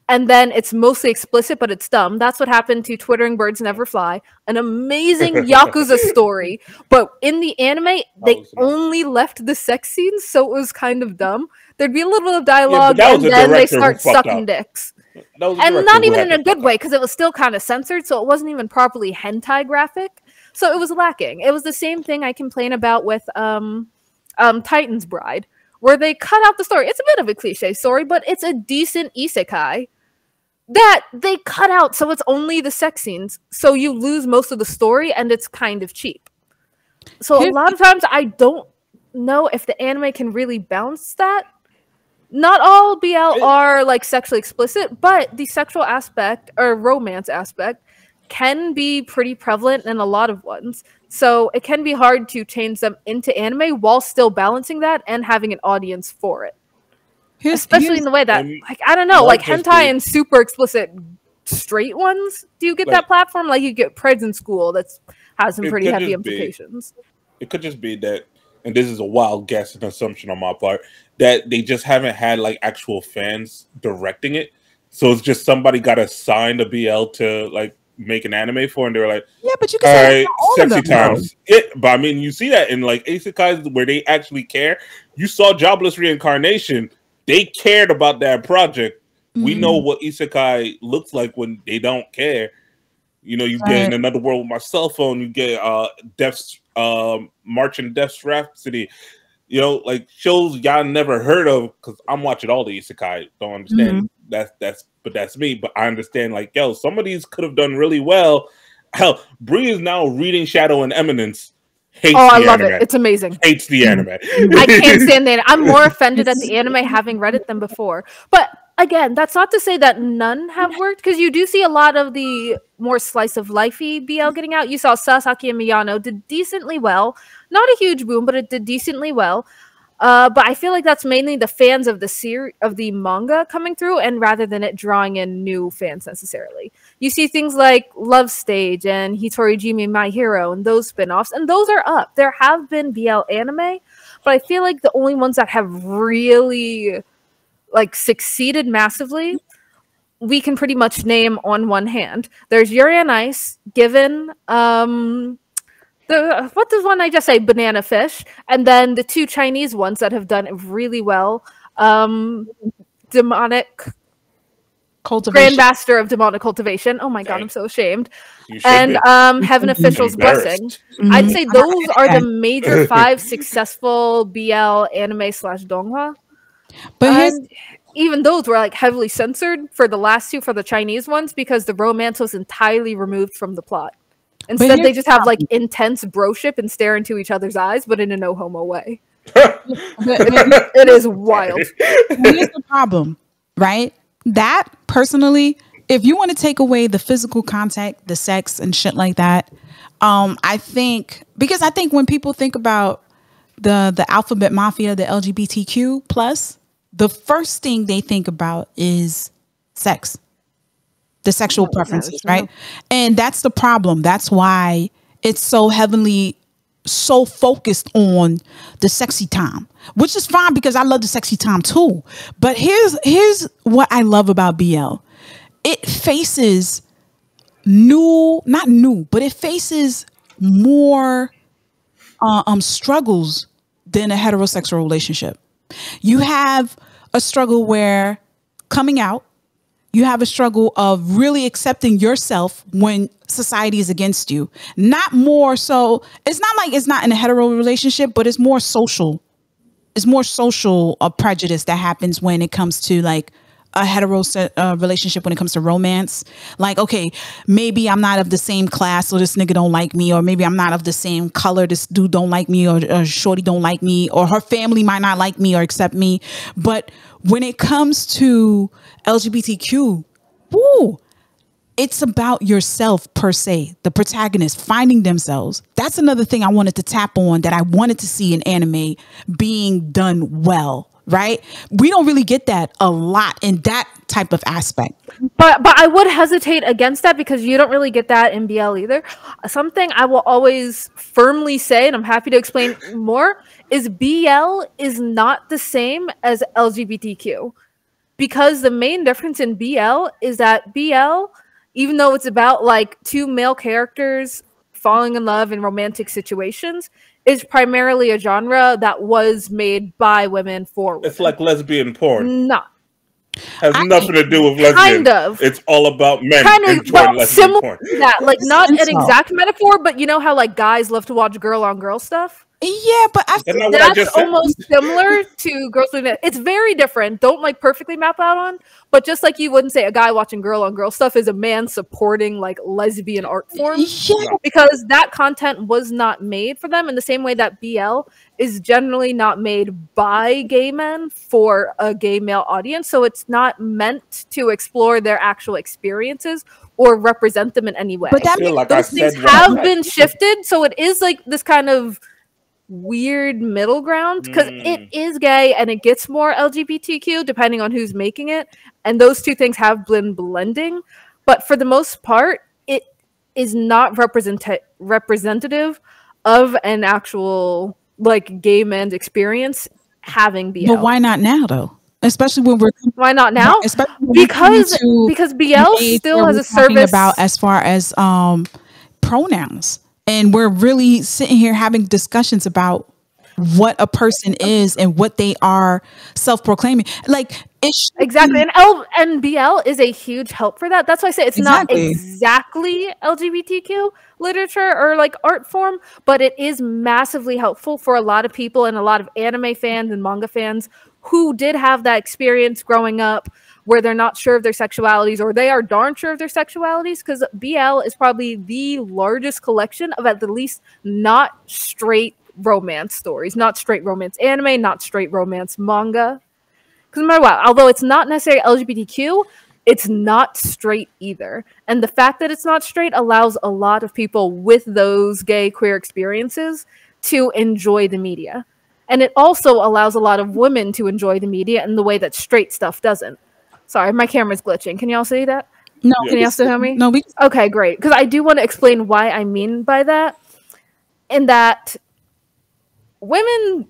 and then it's mostly explicit, but it's dumb. That's what happened to Twittering Birds Never Fly, an amazing Yakuza story. But in the anime, they only left the sex scenes, so it was kind of dumb. There'd be a little bit of dialogue, and then they start sucking dicks. And not even in a good way, because it was still kind of censored, so it wasn't even properly hentai graphic. So it was lacking. It was the same thing I complain about with Titan's Bride, where they cut out the story. It's a bit of a cliche story, but it's a decent isekai that they cut out, so it's only the sex scenes. So you lose most of the story, and it's kind of cheap. So a lot of times, I don't know if the anime can really balance that. Not all BL are like sexually explicit, but the sexual aspect or romance aspect can be pretty prevalent in a lot of ones. So it can be hard to change them into anime while still balancing that and having an audience for it. Especially in the way that, like, I don't know, like hentai and super explicit straight ones. Do you get that platform? Like you get Preds in School that has some pretty heavy implications. It could just be that, and this is a wild guess and assumption on my part, that they just haven't had like actual fans directing it. So it's just somebody got assigned a BL to like make an anime for, and they were like, yeah, but you can say sexy times. But I mean, you see that in like isekais where they actually care. You saw Jobless Reincarnation. They cared about that project. We know what isekai looks like when they don't care. You know, you get in Another World with My Cell Phone. You get Death's March and Death's Rhapsody. You know, like shows y'all never heard of, because I'm watching all the isekai. Don't understand that's me. But I understand, like, yo, some of these could have done really well. Hell, Bree is now reading Shadow and Eminence. Hates I the love anime. it. It's amazing. Hates the anime. I can't stand it. I'm more offended at the anime having read it than before. But again, that's not to say that none have worked, because you do see a lot of the more slice of lifey BL getting out. You saw Sasaki and Miyano did decently well. Not a huge boom, but it did decently well. But I feel like that's mainly the fans of the manga coming through, and rather than it drawing in new fans necessarily. You see things like Love Stage and Hitori Jimi My Hero and those spin-offs, and those are up. There have been BL anime, but I feel like the only ones that have really like succeeded massively, we can pretty much name on one hand. There's Yuri on Ice, Given, what does one I just say? Banana Fish, and then the two Chinese ones that have done really well. Demonic Cultivation. Grandmaster of Demonic Cultivation. Oh my god, I'm so ashamed. And Heaven Official's Blessing. I'd say those are the major 5 successful BL anime / donghua. But here's And even those were like heavily censored for the last two, for the Chinese ones, because the romance was entirely removed from the plot. Instead, they here's just the have like problem. intense broship and stare into each other's eyes, but in a no homo way. But It is wild. here's the problem, right? That personally, if you want to take away the physical contact, the sex and shit like that, I think when people think about the alphabet mafia, the LGBTQ plus, the first thing they think about is sex, the sexual preferences, right? And that's the problem. That's why it's so heavily so focused on the sexy time, which is fine because I love the sexy time too. But here's what I love about BL. It faces not new, but it faces more struggles than a heterosexual relationship. You have a struggle where coming out, you have a struggle of really accepting yourself when society is against you. Not more so, it's not like it's not in a hetero relationship, but it's more social. It's more social prejudice that happens when it comes to like a hetero relationship when it comes to romance. Like, okay, maybe I'm not of the same class, so this nigga don't like me, or maybe I'm not of the same color, this dude don't like me, or shorty don't like me, or her family might not like me or accept me. But when it comes to LGBTQ, woo, it's about yourself per se, the protagonist finding themselves. That's another thing I wanted to tap on, that I wanted to see in anime being done well, right? We don't really get that a lot in that type of aspect. But I would hesitate against that because you don't really get that in BL either. Something I will always firmly say, and I'm happy to explain more, is BL is not the same as LGBTQ. Because the main difference in BL is that BL, even though it's about like two male characters falling in love in romantic situations, is primarily a genre that was made by women for women. It's like lesbian porn. No. Has nothing to do with lesbian. Kind of. It's all about men Kind of, enjoying well, lesbian similar porn. to that. Like, not an exact metaphor, but you know how like guys love to watch girl on girl stuff? Yeah, but I Isn't that what I That's just said? almost similar to girls doing that. It's very different. Don't like perfectly map out on, but just like you wouldn't say a guy watching girl on girl stuff is a man supporting like lesbian art forms, yeah, because that content was not made for them in the same way that BL is generally not made by gay men for a gay male audience. So it's not meant to explore their actual experiences or represent them in any way. but that I feel makes like Those things what I have meant. been shifted, so it is like this kind of weird middle ground because it is gay and it gets more LGBTQ depending on who's making it, and those two things have been blending, but for the most part it is not representative of an actual like gay man's experience having BL. But why not now though? Especially when we're Why not now? especially when we're coming to Because BL the age still where has we're a talking service about as far as pronouns, and we're really sitting here having discussions about what a person is and what they are self-proclaiming. Like exactly, and BL is a huge help for that. That's why I say it's not exactly LGBTQ literature or like art form, but it is massively helpful for a lot of people and a lot of anime fans and manga fans who did have that experience growing up where they're not sure of their sexualities, or they are darn sure of their sexualities, because BL is probably the largest collection of at the least not straight romance stories, not straight romance anime, not straight romance manga. Because no matter what, although it's not necessarily LGBTQ, it's not straight either. And the fact that it's not straight allows a lot of people with those gay queer experiences to enjoy the media. And it also allows a lot of women to enjoy the media in the way that straight stuff doesn't. Sorry, my camera's glitching. Can y'all see that? No, Can y'all still hear me? No, we okay, great. Because I do want to explain why I mean by that. In that women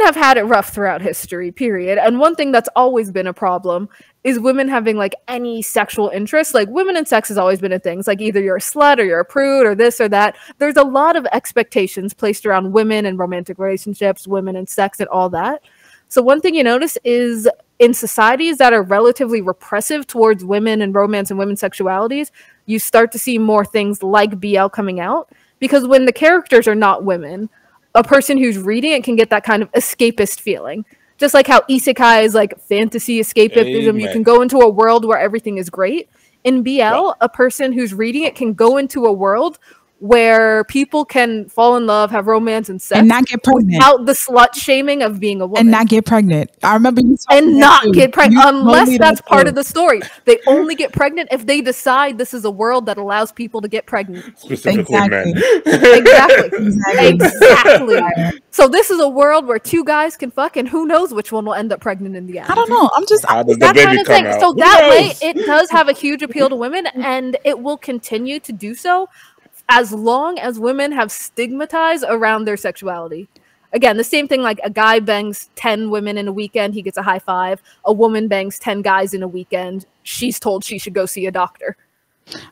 have had it rough throughout history, period. And one thing that's always been a problem is women having like any sexual interest. Like women and sex has always been a thing. It's like either you're a slut or you're a prude or this or that. There's a lot of expectations placed around women and romantic relationships, women and sex and all that. So one thing you notice is in societies that are relatively repressive towards women and romance and women's sexualities, you start to see more things like BL coming out, because when the characters are not women, a person who's reading it can get that kind of escapist feeling. Just like how isekai is like fantasy escapism, Amen. you can go into a world where everything is great. In BL, a person who's reading it can go into a world where people can fall in love, have romance and sex, and not get pregnant, without the slut shaming of being a woman, and not get pregnant. I remember you and not get pregnant unless that's part of the. the story. They only get pregnant if they decide this is a world that allows people to get pregnant. Specifically Exactly. men. Exactly. So this is a world where two guys can fuck, and who knows which one will end up pregnant in the end. I don't know. I'm just How does the That kind baby of come thing. out? So Who that way, knows? it does have a huge appeal to women, and it will continue to do so as long as women have stigmatized around their sexuality. Again, the same thing, like a guy bangs 10 women in a weekend, he gets a high five. A woman bangs 10 guys in a weekend, she's told she should go see a doctor.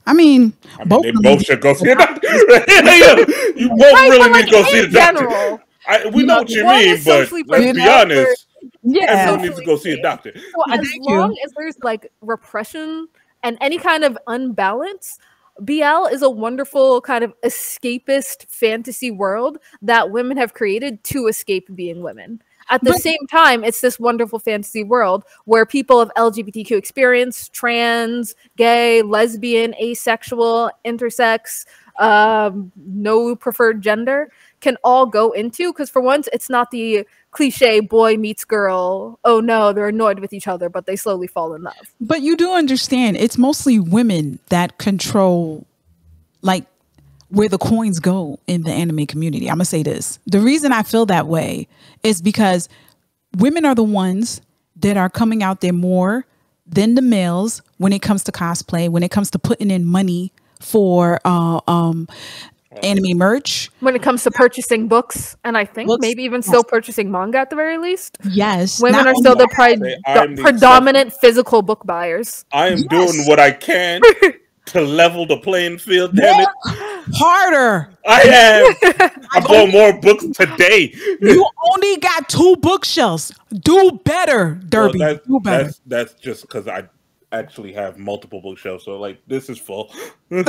I mean They both should go see a doctor. You both really need to go see a doctor. We know what you mean, but let's be honest. Everyone needs to go see a doctor. So as long as there's like repression and any kind of unbalance, BL is a wonderful kind of escapist fantasy world that women have created to escape being women. At the same time, it's this wonderful fantasy world where people of LGBTQ experience, trans, gay, lesbian, asexual, intersex, no preferred gender, can all go into, because for once, it's not the cliche boy meets girl, oh no, they're annoyed with each other, but they slowly fall in love. But you do understand it's mostly women that control like where the coins go in the anime community. I'm gonna say this. The reason I feel that way is because women are the ones that are coming out there more than the males when it comes to cosplay, when it comes to putting in money for anime merch, when it comes to purchasing books, and I think maybe even still purchasing manga at the very least. Yes, women are still the predominant physical book buyers. I am doing what I can to level the playing field. Damn it, harder. I am. I'm buying more books today. You only got 2 bookshelves. Do better, Derby. Do better. That's just because I actually have multiple bookshelves, so like this is full. Got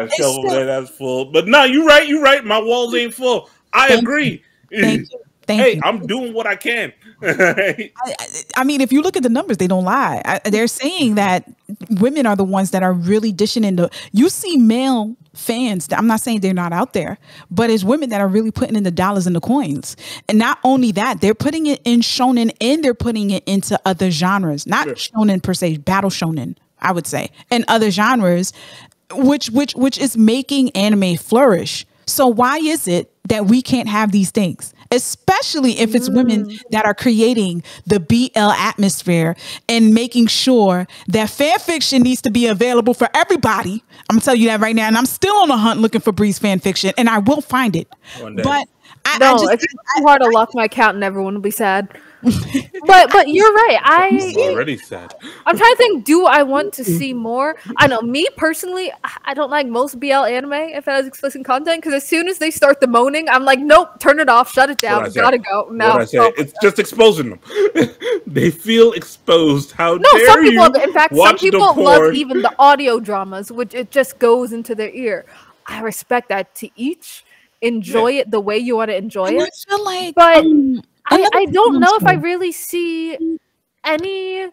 a shelf over there that's full, but no, you're right. My walls ain't full. I agree. Thank you. Hey, I'm doing what I can. I mean, if you look at the numbers, they don't lie. They're saying that women are the ones that are really dishing into. You see male fans. I'm not saying they're not out there, but it's women that are really putting in the dollars and the coins. And not only that, they're putting it in shonen and they're putting it into other genres. Not shonen per se, battle shonen, I would say, and other genres, which is making anime flourish. So why is it that we can't have these things? Especially if it's women that are creating the BL atmosphere and making sure that fan fiction needs to be available for everybody. I'm gonna tell you that right now, and I'm still on the hunt looking for Bree's fan fiction, and I will find it. But it's too hard to lock my account, and everyone will be sad. but you're right. I'm already sad. I'm trying to think. Do I want to see more? I know me personally, I don't like most BL anime if it has explicit content, because as soon as they start the moaning, I'm like, nope, turn it off, shut it down, gotta go. No, it's just exposing them. They feel exposed. How no? Dare Some people, you in fact, some people love even the audio dramas, which it just goes into their ear. I respect that. To each enjoy it the way you want to enjoy it. I feel like, but I don't know if I really see any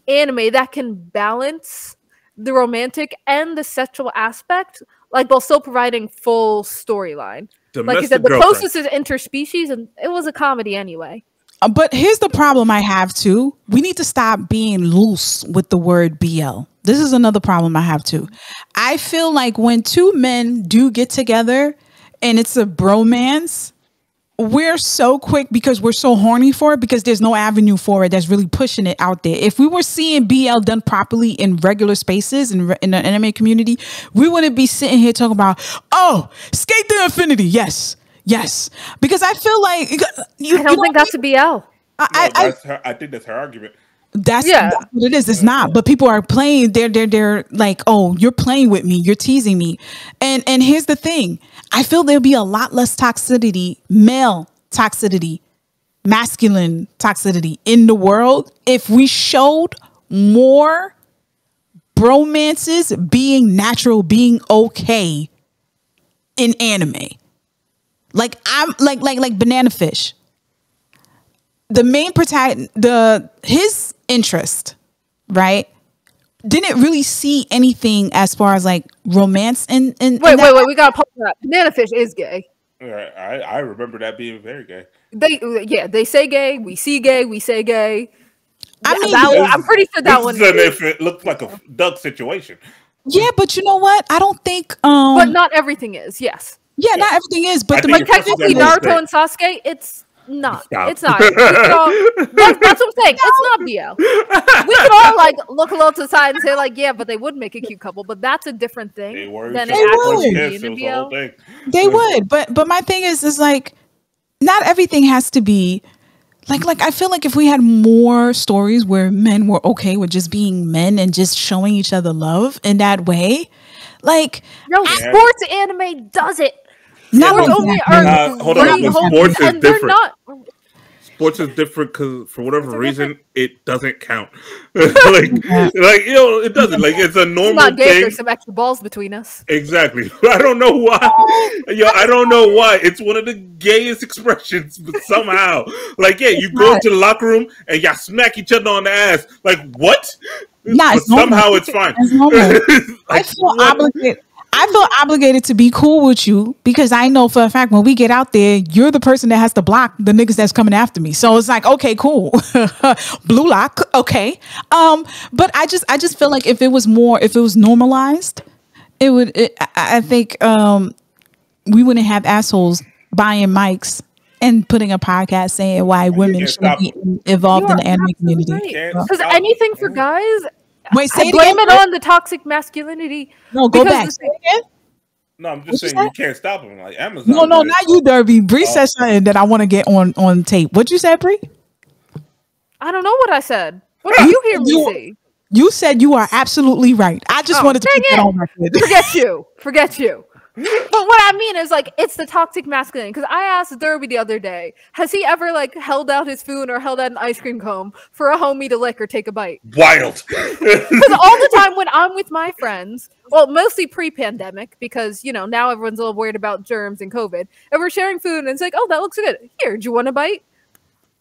anime that can balance the romantic and the sexual aspect, like while still providing full storyline. Like you said, the closest is interspecies, and it was a comedy anyway. But here's the problem I have too. We need to stop being loose with the word BL. This is another problem I have too. I feel like when 2 men do get together and it's a bromance, we're so quick because we're so horny for it, because there's no avenue for it that's really pushing it out there. If we were seeing BL done properly in regular spaces in the anime community, we wouldn't be sitting here talking about, oh, skate to infinity. Yes. Because I feel like I don't think that's a BL. I think that's her argument. That's what it is. It's not. But people are playing. They're like, oh, you're playing with me. You're teasing me. And here's the thing. I feel there'll be a lot less toxicity, male toxicity, masculine toxicity in the world if we showed more bromances being natural, being okay in anime. Like I'm like Banana Fish. the main protagonist, his interest, right? Didn't really see anything as far as like romance in wait, we gotta pause that. Banana Fish is gay. I remember that being very gay. They say gay, we see gay, we say gay. I mean, I'm pretty sure that one. If it looked like a Doug situation. Yeah, but you know what? I don't think. But not everything is. Yes. Yeah, not everything is. But like technically, Naruto and Sasuke, it's not. Stop. It's not. That's what I'm saying. It's not BL. We could all like look a little to the side and say like, yeah, but they would make a cute couple. But that's a different thing than actually being in BL. They would, but my thing is like, not everything has to be. Like I feel like if we had more stories where men were okay with just being men and just showing each other love in that way, like sports anime does it. Sports only are hold on, sports is different. Sports is different because for whatever reason it doesn't count. like you know, it doesn't. Like it's a normal not gay thing. There's some extra balls between us. Exactly. I don't know why. I don't know why. It's one of the gayest expressions, but somehow, like, you go into the locker room and y'all smack each other on the ass. Like what? Nah, somehow it's fine. I feel obligated to be cool with you because I know for a fact when we get out there, you're the person that has to block the niggas that's coming after me. So it's like, okay, cool. Blue lock. Okay. But I just feel like if it was normalized, I think we wouldn't have assholes buying mics and putting a podcast saying why women should be involved in the anime community. Because anything for guys, wait, I blame it on the toxic masculinity. No, go back. No, I'm just saying you can't stop them. Like Amazon. No, not you, Derby. Bree said something that I want to get on tape. What you said, Bree? I don't know what I said. What did you hear me say? You said you are absolutely right. I just wanted to put that on record. Forget you. But what I mean is like it's the toxic masculinity because I asked Derby the other day, has he ever like held out his spoon or held out an ice cream cone for a homie to lick or take a bite? Wild. Because all the time when I'm with my friends, well, mostly pre-pandemic, because now everyone's a little worried about germs and COVID, and we're sharing food and it's like, oh, that looks good. Here, do you want a bite?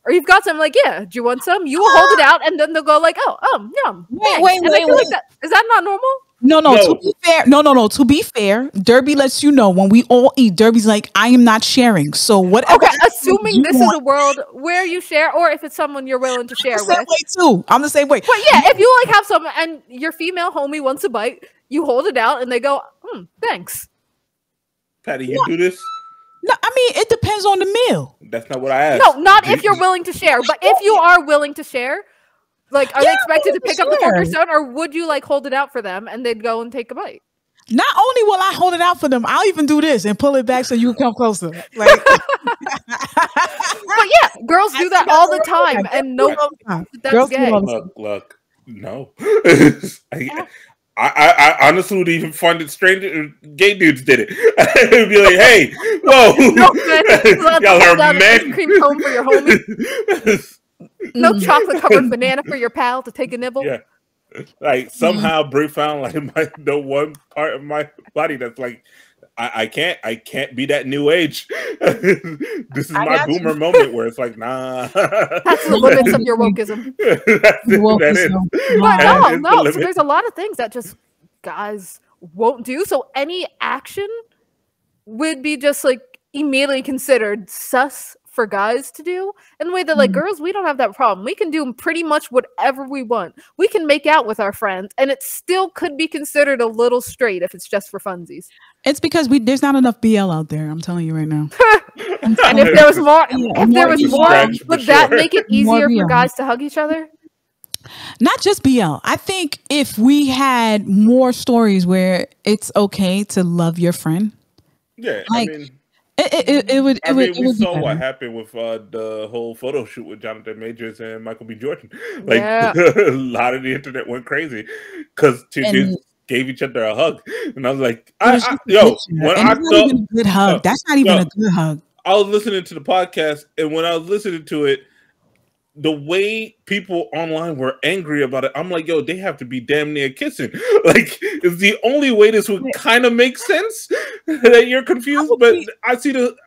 Or you've got some, like, yeah, do you want some? You will hold it out and then they'll go like, oh, yum. Wait. Like that, is that not normal? No. To be fair, To be fair, Derby lets you know when we all eat. Derby's like, I am not sharing. So whatever. Okay, assuming this is a world where you share, or if it's someone you're willing to share with. I'm the same way. But yeah, if you like have some and your female homie wants a bite, you hold it out and they go, thanks. Patty, you do this? No, I mean it depends on the meal. That's not what I asked. No, not if you're willing to share, but if you are willing to share. Like, are they expected to pick up the fork or stone, or would you like hold it out for them and they'd go and take a bite? Not only will I hold it out for them, I'll even do this and pull it back so you come closer. Like, but yeah, girls do that all the time, and no, that's gay. Look, no. I honestly would even find it strange if gay dudes did it. I'd be like, hey, whoa, y'all are men. Cream cone for your homie. No chocolate covered banana for your pal to take a nibble. Yeah, like somehow Brie found like the one part of my body that's like, I can't be that new age. This is my boomer moment where it's like, nah. That's the limits of your wokeism. But no. So there's a lot of things that just guys won't do. So any action would be just like immediately considered sus for guys to do, in the way that like girls, we don't have that problem. We can do pretty much whatever we want. We can make out with our friends and it still could be considered a little straight if it's just for funsies. It's because there's not enough BL out there. I'm telling you right now. And if there was more, would that make it easier for guys to hug each other? Not just BL. I think if we had more stories where it's okay to love your friend. Yeah, like, I mean, it would. We saw what happened with the whole photo shoot with Jonathan Majors and Michael B. Jordan. Like a lot of the internet went crazy because two dudes gave each other a hug, and I was like, when I saw a good hug, that's not even a good hug. I was listening to the podcast, and when I was listening to it, the way people online were angry about it, I'm like, yo, they have to be damn near kissing. Like, it's the only way this would kind of make sense that you're confused. But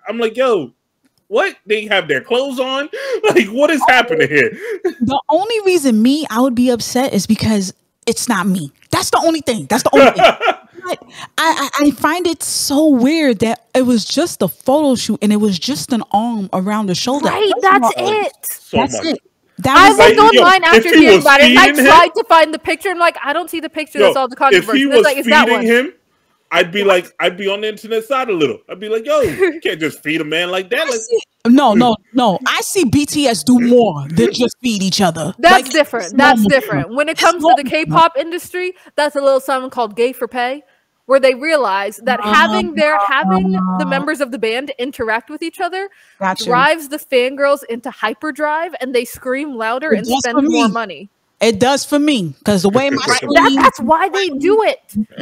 I'm like, yo, What? They have their clothes on? Like, what is happening here? The only reason I would be upset is because it's not me. That's the only thing. That's the only thing. But I find it so weird that it was just a photo shoot and it was just an arm around the shoulder. Right, that's it. That's it. I looked online after hearing about it, and I tried to find the picture. I'm like, I don't see the picture. That's all the controversy. If he was like, feeding him, I'd be on the internet side a little. I'd be like, yo, you can't just feed a man like that. No. I see BTS do more than just feed each other. That's different. That's different. When it comes to the K-pop industry, that's a little something called gay for pay, where they realize that having the members of the band interact with each other drives the fangirls into hyperdrive, and they scream louder and spend more money. It does for me, because the way my that's why they do it.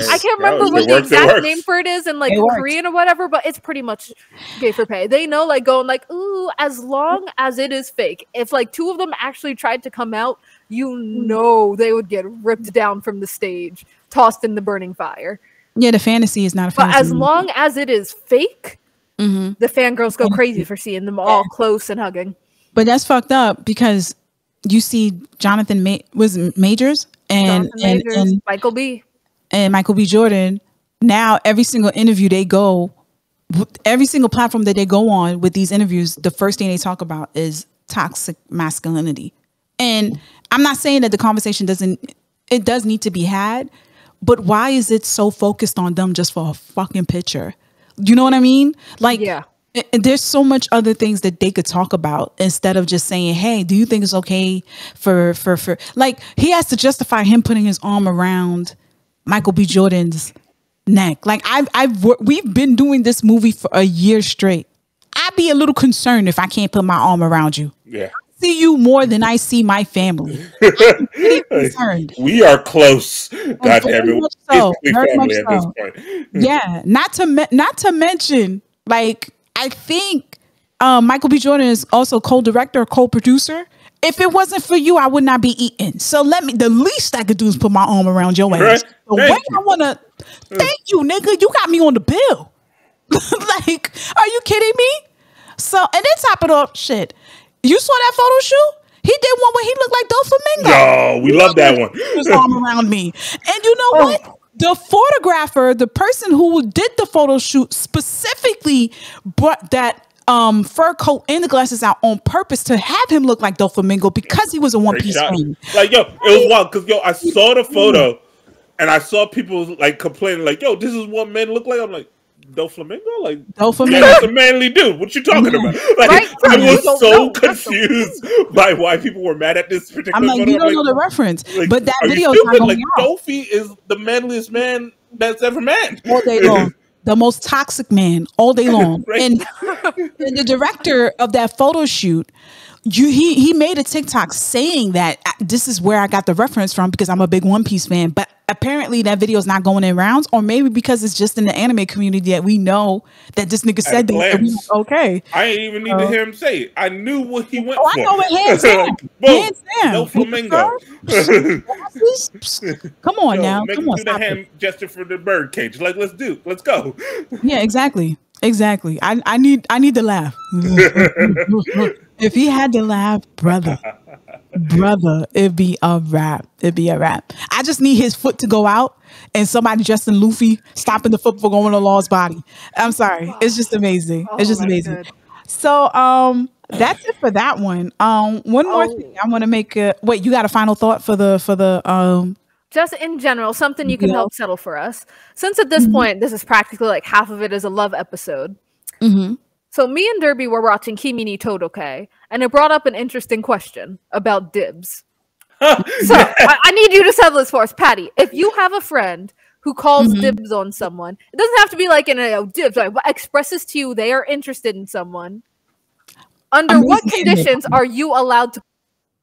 I can't remember what the exact name for it is in like Korean or whatever, but it's pretty much gay for pay. They know, like, going like, ooh, as long as it is fake. If like two of them actually tried to come out, you know they would get ripped down from the stage, tossed in the burning fire. Yeah, the fantasy is not a fantasy. But as long as it is fake, the fangirls go crazy for seeing them all close and hugging. But that's fucked up, because you see Jonathan Majors and Michael B. And Michael B. Jordan. Now, every single interview they go, every single platform that they go on with these interviews, the first thing they talk about is toxic masculinity. And I'm not saying that the conversation does need to be had, but why is it so focused on them just for a fucking picture? You know what I mean? Like, there's so much other things that they could talk about instead of just saying, hey, do you think it's okay for like, he has to justify him putting his arm around Michael B. Jordan's neck. Like, we've been doing this movie for a year straight. I'd be a little concerned if I can't put my arm around you. Yeah. See you more than I see my family. I'm pretty concerned. We are close. God damn it. So, very much so. At this point. Yeah. Not to mention, like, I think Michael B. Jordan is also co-director, co-producer. If it wasn't for you, I would not be eating. So the least I could do is put my arm around your ass. The way I want to, thank you, nigga. You got me on the bill. Like, are you kidding me? So, and then top it off, shit. You saw that photo shoot? He did one where he looked like Doflamingo. No, we love that one. His arm around me. And you know what? The photographer, the person who did the photo shoot, specifically brought that fur coat and the glasses out on purpose to have him look like Doflamingo because he was a one-piece man. Like, yo, it was wild because, yo, I saw the photo and I saw people like complaining, like, yo, this is what men look like. I'm like, Doflamingo? Like, Doflamingo. That's a manly dude. What you talking about? Like, I was so confused by why people were mad at this particular I'm like, photo. you don't know the reference. Like, but that video is not like, Dofi is the manliest man that's ever man. All day long. The most toxic man all day long. And the director of that photo shoot, he made a TikTok saying that this is where I got the reference from because I'm a big One Piece fan. But apparently that video is not going in rounds, or maybe because it's just in the anime community that we know that this nigga said that. Okay, I ain't even need to hear him say it. I knew what he went for. I know it hands down. Hands down. No flamingo. Come on now. Make Come him on. do the hand gesture for the bird cage. Like, let's go. Yeah, exactly. I need to laugh. If he had to laugh, brother, it'd be a wrap. I just need his foot to go out and somebody dressed in Luffy stopping the foot from going on Law's body. I'm sorry. It's just amazing. It's just amazing. Good. So that's it for that one. One more thing I want to make. Wait, you got a final thought for the just in general, something you can help settle for us. Since at this point, this is practically like half of it is a love episode. So me and Derby were watching Kimi ni Todoke, and it brought up an interesting question about dibs. So I need you to settle this for us, Patty. If you have a friend who calls dibs on someone, it doesn't have to be like in a dibs, like what expresses to you they are interested in someone. Under what conditions are you allowed to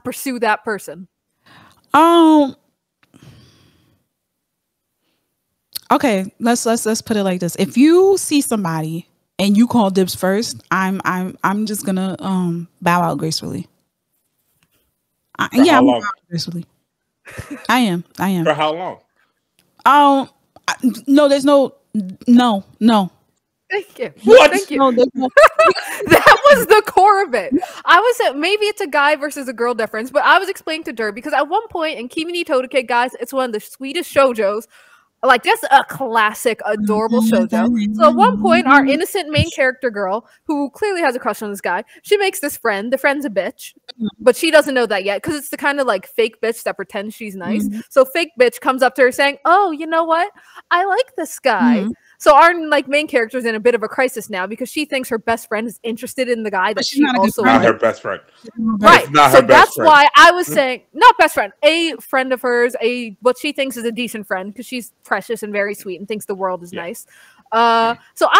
pursue that person? Okay, let's put it like this. If you see somebody and you call dibs first, I'm just gonna bow out gracefully. I'm bow out gracefully. I am. For how long? No, there's no. Thank you. What? Thank you. No, That was the core of it. I was saying maybe it's a guy versus a girl difference, but I was explaining to Derby because at one point in Kimi ni Todoke, guys, it's one of the sweetest shoujos. Like, just a classic, adorable shoujo. So at one point, our innocent main character girl, who clearly has a crush on this guy, she makes this friend. The friend's a bitch, but she doesn't know that yet because it's the kind of like fake bitch that pretends she's nice. So fake bitch comes up to her saying, "Oh, you know what? I like this guy." So our like main character is in a bit of a crisis now because she thinks her best friend is interested in the guy that she also not her best friend. Right. It's not so her best that's why I was saying not best friend, a friend of hers, a what she thinks is a decent friend because she's precious and very sweet and thinks the world is nice. So I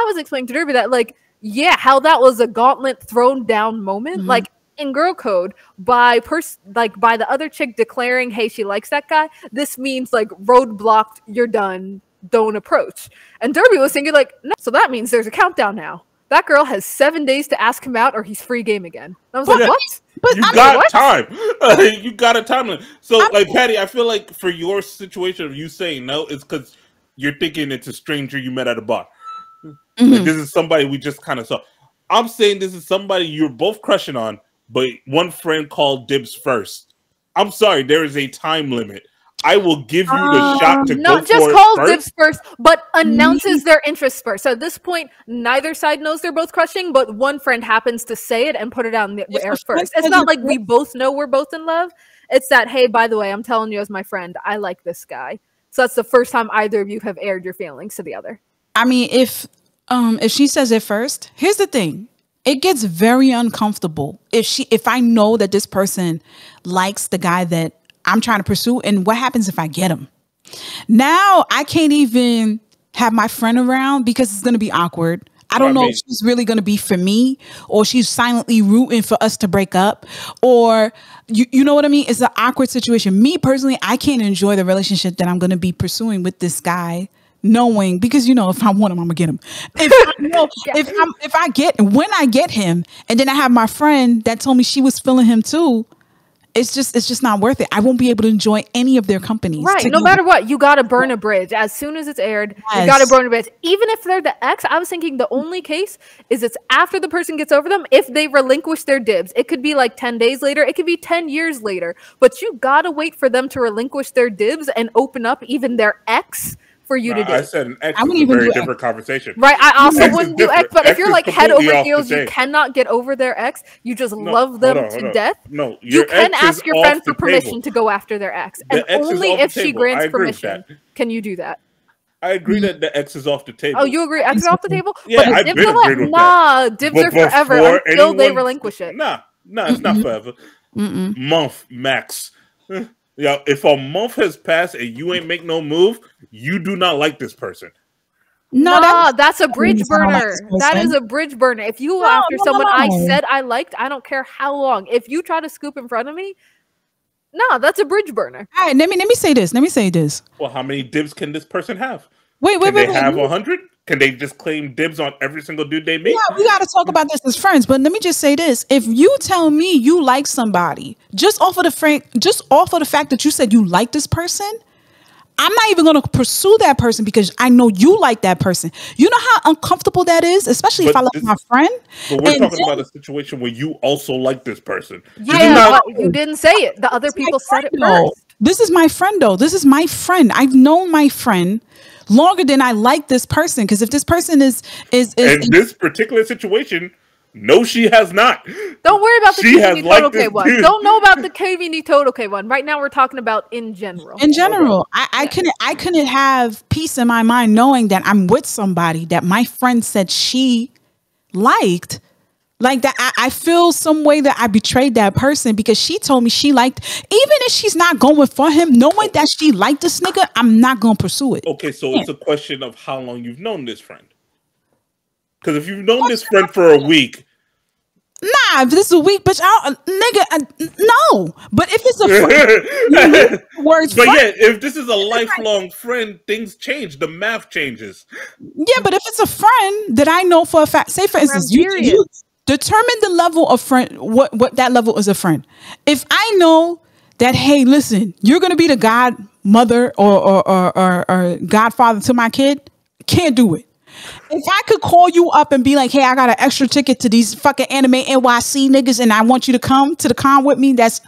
was explaining to Derby that yeah, how that was a gauntlet thrown down moment. Like in girl code, by the other chick declaring, hey, she likes that guy, this means like roadblocked, you're done. Don't approach. And Derby was thinking like, no, so that means there's a countdown now. That girl has 7 days to ask him out or he's free game again. And I was like, what? But you got time. You got a time limit. So like Patty, I feel like for your situation of you saying no, it's because you're thinking it's a stranger you met at a bar. Like, this is somebody we just kind of saw. I'm saying this is somebody you're both crushing on, but one friend called dibs first. I'm sorry, there is a time limit. I will give you the shot to go for it first. No, just call dibs first, but announces their interests first. So at this point, neither side knows they're both crushing, but one friend happens to say it and put it out in the air first. It's not like we both know we're both in love. It's that, hey, by the way, I'm telling you as my friend, I like this guy. So that's the first time either of you have aired your feelings to the other. I mean, if she says it first, here's the thing. It gets very uncomfortable if I know that this person likes the guy that I'm trying to pursue, and what happens if I get him? Now I can't even have my friend around because it's going to be awkward. I don't know if she's really going to be for me or she's silently rooting for us to break up, or you know what I mean? It's an awkward situation. Me personally, I can't enjoy the relationship that I'm going to be pursuing with this guy, knowing, because if I want him, I'm gonna get him. When I get him, and then I have my friend that told me she was feeling him too. It's just not worth it. I won't be able to enjoy any of their companies. Right. No matter what, you got to burn a bridge. As soon as it's aired, you got to burn a bridge. Even if they're the ex, I was thinking the only case is it's after the person gets over them, if they relinquish their dibs. It could be like 10 days later. It could be 10 years later. But you got to wait for them to relinquish their dibs and open up even their ex for you to do. I said an ex is a very different conversation. Right. I also wouldn't do ex, but if you're like head over heels, you cannot get over their ex. You just love them to death. No, you can ask your friend for permission to go after their ex. And only if she grants permission can you do that. I agree that the ex is off the table. Oh, you agree? Ex is off the table? Yeah, I've been agreed with that. Dibs are forever until they relinquish it. Nah, it's not forever. Month max. Yeah, if a month has passed and you ain't make no move, you do not like this person. No, that's a bridge burner. That is a bridge burner. If you go after someone I said I liked, I don't care how long. If you try to scoop in front of me, no, that's a bridge burner. All right, let me say this. Well, how many dibs can this person have? Wait. Can they have 100? Can they just claim dibs on every single dude they meet? Yeah, we got to talk about this as friends. But let me just say this: if you tell me you like somebody, just off of the fact that you said you like this person, I'm not even going to pursue that person because I know you like that person. You know how uncomfortable that is, especially if I like my friend. But we're talking about a situation where you also like this person. Yeah, but you didn't say it. The other people said it first. This is my friend, though. This is my friend. I've known my friend longer than I like this person. Because if this person is in this particular situation, no, she has not. Don't worry about the Kimi ni Todoke one. Don't know about the Kimi ni Todoke one. Right now, we're talking about in general. In general, I couldn't have peace in my mind knowing that I'm with somebody that my friend said she liked. Like that, I feel some way that I betrayed that person because she told me she liked, even if she's not going for him, knowing that she liked this nigga, I'm not going to pursue it. Okay, so it's a question of how long you've known this friend. Because if you've known this friend for a week. Nah, if this is a week, bitch, no. But if it's a friend, if this is a lifelong friend, things change. The math changes. Yeah, but if it's a friend that I know for a fact, say for instance, you determine the level of friend, what that level is a friend. If I know that, hey, listen, you're going to be the godmother or godfather to my kid, can't do it. If I could call you up and be like, hey, I got an extra ticket to these fucking anime NYC niggas and I want you to come to the con with me, that's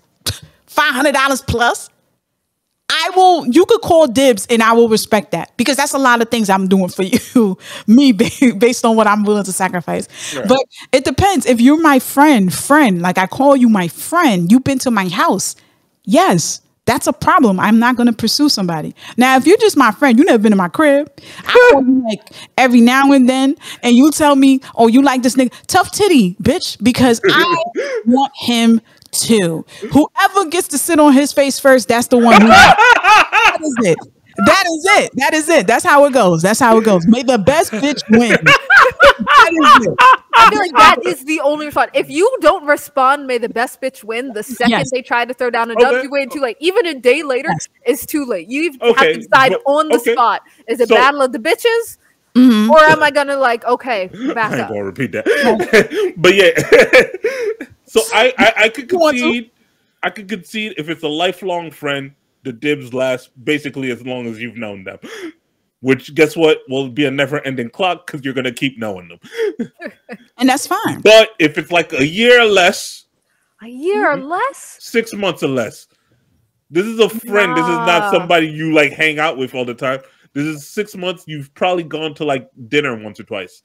$500 plus. You could call dibs and I will respect that because that's a lot of things I'm doing for you, based on what I'm willing to sacrifice. Right. But it depends. If you're my friend, like I call you my friend, you've been to my house. Yes, that's a problem. I'm not going to pursue somebody. Now, if you're just my friend, you never been to my crib. I call you like every now and then and you tell me, oh, you like this nigga. Tough titty, bitch, because I want him too. Whoever gets to sit on his face first, that's the one. That is it. That is it. That is it. That's how it goes. That's how it goes. May the best bitch win. That is it. I feel like that is the only response. If you don't respond, may the best bitch win. The second they try to throw down a dub, you wait too late. Even a day later, it's too late. You have to decide on the spot. Is it battle of the bitches? Mm-hmm. Or am I gonna back up? I ain't gonna repeat that. But yeah. So I could concede. I could concede if it's a lifelong friend, the dibs last basically as long as you've known them. Which, guess what, will be a never-ending clock because you're gonna keep knowing them, and that's fine. But if it's like a year or less, 6 months or less, this is a friend. This is not somebody you like hang out with all the time. This is 6 months. You've probably gone to like dinner once or twice,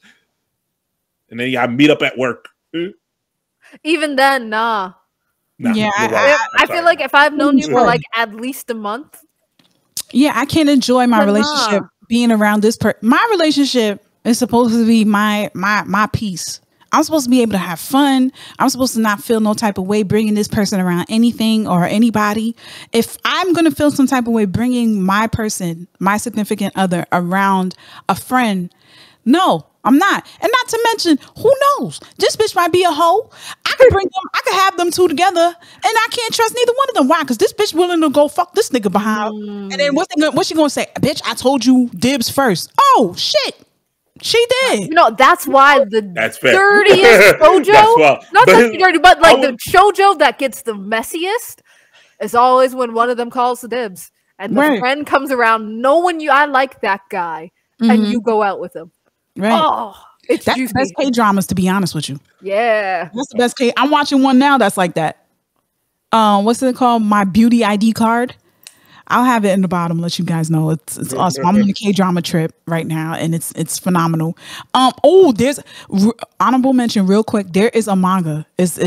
and then you gotta meet up at work. Even then, nah. Yeah, I feel like if I've known you for like at least a month, I can't enjoy my relationship being around this person. My relationship is supposed to be my peace. I'm supposed to be able to have fun. I'm supposed to not feel no type of way bringing this person around anything or anybody. If I'm going to feel some type of way bringing my person, my significant other around a friend, no, I'm not. And not to mention, who knows? This bitch might be a hoe. I could have them two together and I can't trust neither one of them. Why? Because this bitch willing to go fuck this nigga behind. And then what's she going to say? Bitch, I told you dibs first. Oh, shit. She did. That's why the dirtiest shoujo, not just dirty, but like the shoujo that gets the messiest is always when one of them calls the dibs. And the friend comes around knowing I like that guy. And you go out with him. Right. Oh, that's the best K-dramas, to be honest with you. Yeah. That's the best K. I'm watching one now that's like that. What's it called? My Beauty ID Card. I'll have it in the bottom, let you guys know. It's awesome. I'm on a K-drama trip right now, and it's phenomenal. There's honorable mention real quick. There is a manga. It's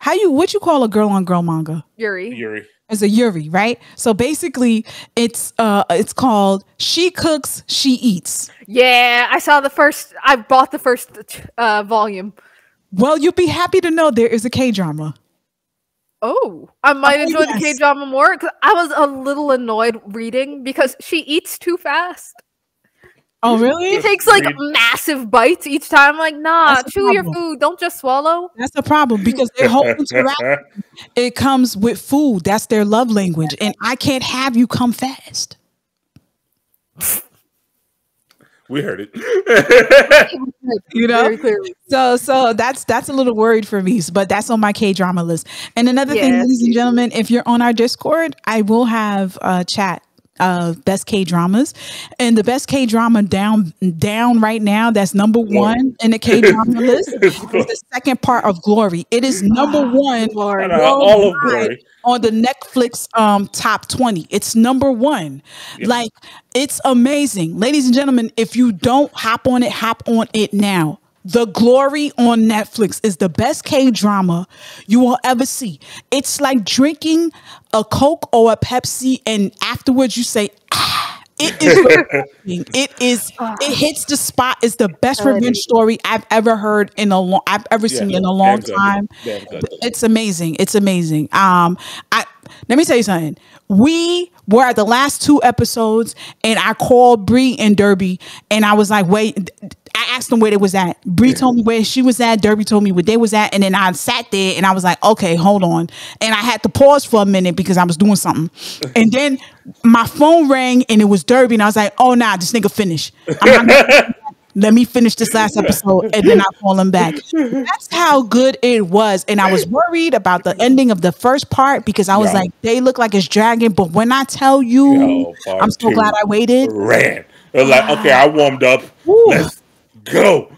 what you call a girl on girl manga? Yuri. It's a Yuri, right? So basically, it's called She Cooks, She Eats. Yeah, I bought the first volume. Well, you'll be happy to know there is a K-drama. Oh, I might enjoy the K-drama more because I was a little annoyed reading because she eats too fast. Oh, really? She takes like massive bites each time. I'm like, nah, chew your food. Don't just swallow. That's the problem because their whole interaction, it comes with food. That's their love language. And I can't have you come fast. We heard it. Very clearly. So that's a little worried for me, but that's on my K-drama list. And another thing, ladies and gentlemen, if you're on our Discord, I will have a chat of best K-dramas, and the best K-drama down right now, that's number one in the K-drama list, is the second part of Glory. It is number one all of Glory on the Netflix top 20. It's number one. Like, it's amazing. Ladies and gentlemen, if you don't hop on it now. The Glory on Netflix is the best K-drama you will ever see. It's like drinking a Coke or a Pepsi, and afterwards you say, ah. It hits the spot. It's the best revenge story I've ever heard I've ever seen in a long time. It's amazing. It's amazing. Let me tell you something. We were at the last 2 episodes, and I called Bree and Derby, and I was like, wait. I asked them where they was at. Bree told me where she was at. Derby told me where they was at. And then I sat there and I was like, okay, hold on. And I had to pause for a minute because I was doing something. And then my phone rang and it was Derby. And I was like, oh, nah, this nigga finished. Let me finish this last episode. And then I'll call him back. That's how good it was. And I was worried about the ending of the first part because I was like, they look like it's dragging. But when I tell you, I'm so glad I waited. They're like, okay, I warmed up. Woo. Let's go.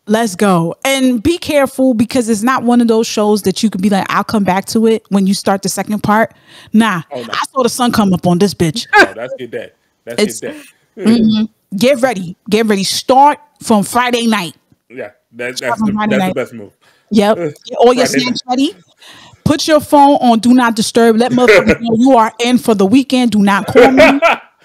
Let's go. And be careful, because it's not one of those shows that you could be like, I'll come back to it when you start the second part. Nah. Oh, no. I saw the sun come up on this bitch. Oh, that's get that. That's get that. Get ready. Get ready. Start from Friday night. Yeah, that's the best move. Yep. Get all your snacks ready. Put your phone on Do Not Disturb. Let motherfuckers know you are in for the weekend. Do not call me.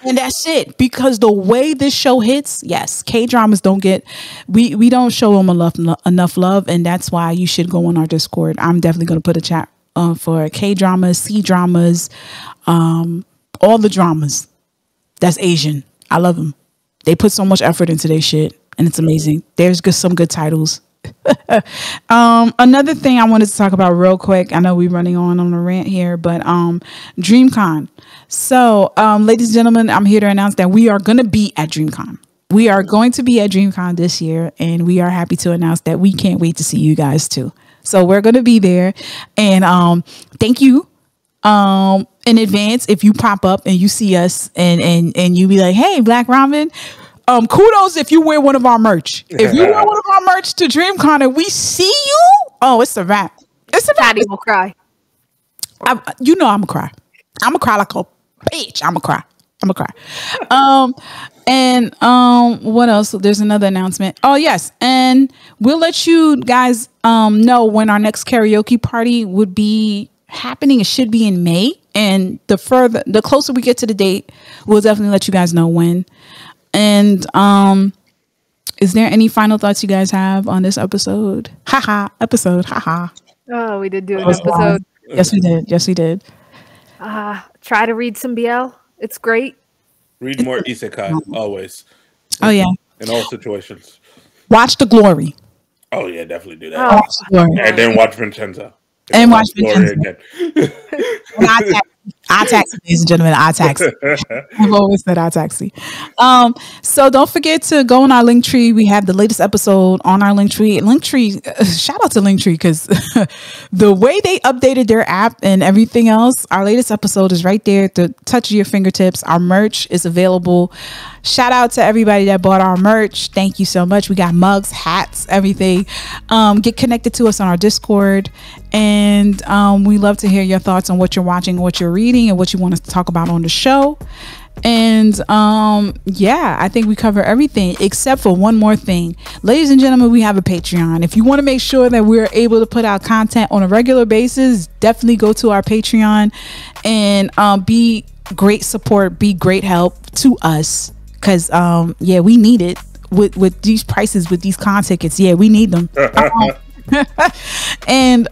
And that's it. Because the way this show hits, yes, K-dramas don't get, we don't show them enough love. And that's why you should go on our Discord. I'm definitely going to put a chat for K-dramas, C-dramas, all the dramas. That's Asian. I love them. They put so much effort into their shit. And it's amazing. There's some good titles. Another thing I wanted to talk about real quick. I know we're running on a rant here, but DreamCon. So, ladies and gentlemen, I'm here to announce that we are going to be at DreamCon. We are going to be at DreamCon this year, and we are happy to announce that we can't wait to see you guys too. So we're going to be there, and thank you in advance if you pop up and you see us and you be like, "Hey, Black Ramen." Kudos if you wear one of our merch. If you wear one of our merch to DreamCon and we see you, oh, it's a wrap. It's a wrap. Patty will cry. I'm gonna cry. I'm gonna cry like a bitch. I'm gonna cry. And what else? There's another announcement. Oh yes, and we'll let you guys know when our next karaoke party would be happening. It should be in May, and the closer we get to the date, we'll definitely let you guys know when. And is there any final thoughts you guys have on this episode? Episode. Oh, we did do an episode. Yes, we did. Try to read some BL. It's great. Read more isekai, always. Oh, yeah. In all situations. Watch The Glory. Oh, yeah, definitely do that. And then watch Vincenzo. And watch Vincenzo. Again. I taxi, ladies and gentlemen. I taxi. I've always said I taxi. So don't forget to go on our Linktree. We have the latest episode on our Linktree. Shout out to Linktree, because the way they updated their app and everything else, our latest episode is right there at the touch of your fingertips. Our merch is available. Shout out to everybody that bought our merch. Thank you so much. We got mugs, hats, everything. Get connected to us on our Discord. And we love to hear your thoughts on what you're watching, what you're reading, and what you want us to talk about on the show. And yeah, I think we cover everything except for one more thing. Ladies and gentlemen, we have a Patreon. If you want to make sure that we're able to put out content on a regular basis, definitely go to our Patreon and be great support, be great help to us. Because yeah, we need it with these prices, with these con tickets. Yeah, we need them. And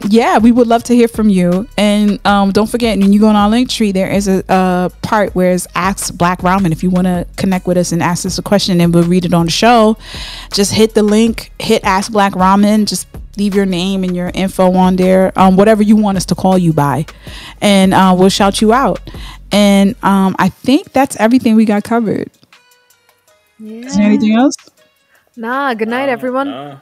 yeah, we would love to hear from you. And don't forget, when you go on our Linktree, there is a part where it's Ask Black Ramen. If you want to connect with us and ask us a question and we'll read it on the show, just hit the link, hit Ask Black Ramen, just leave your name and your info on there, whatever you want us to call you by, and we'll shout you out. And I think that's everything we got covered. Yeah. Is there anything else? Nah, good night, everyone. Nah.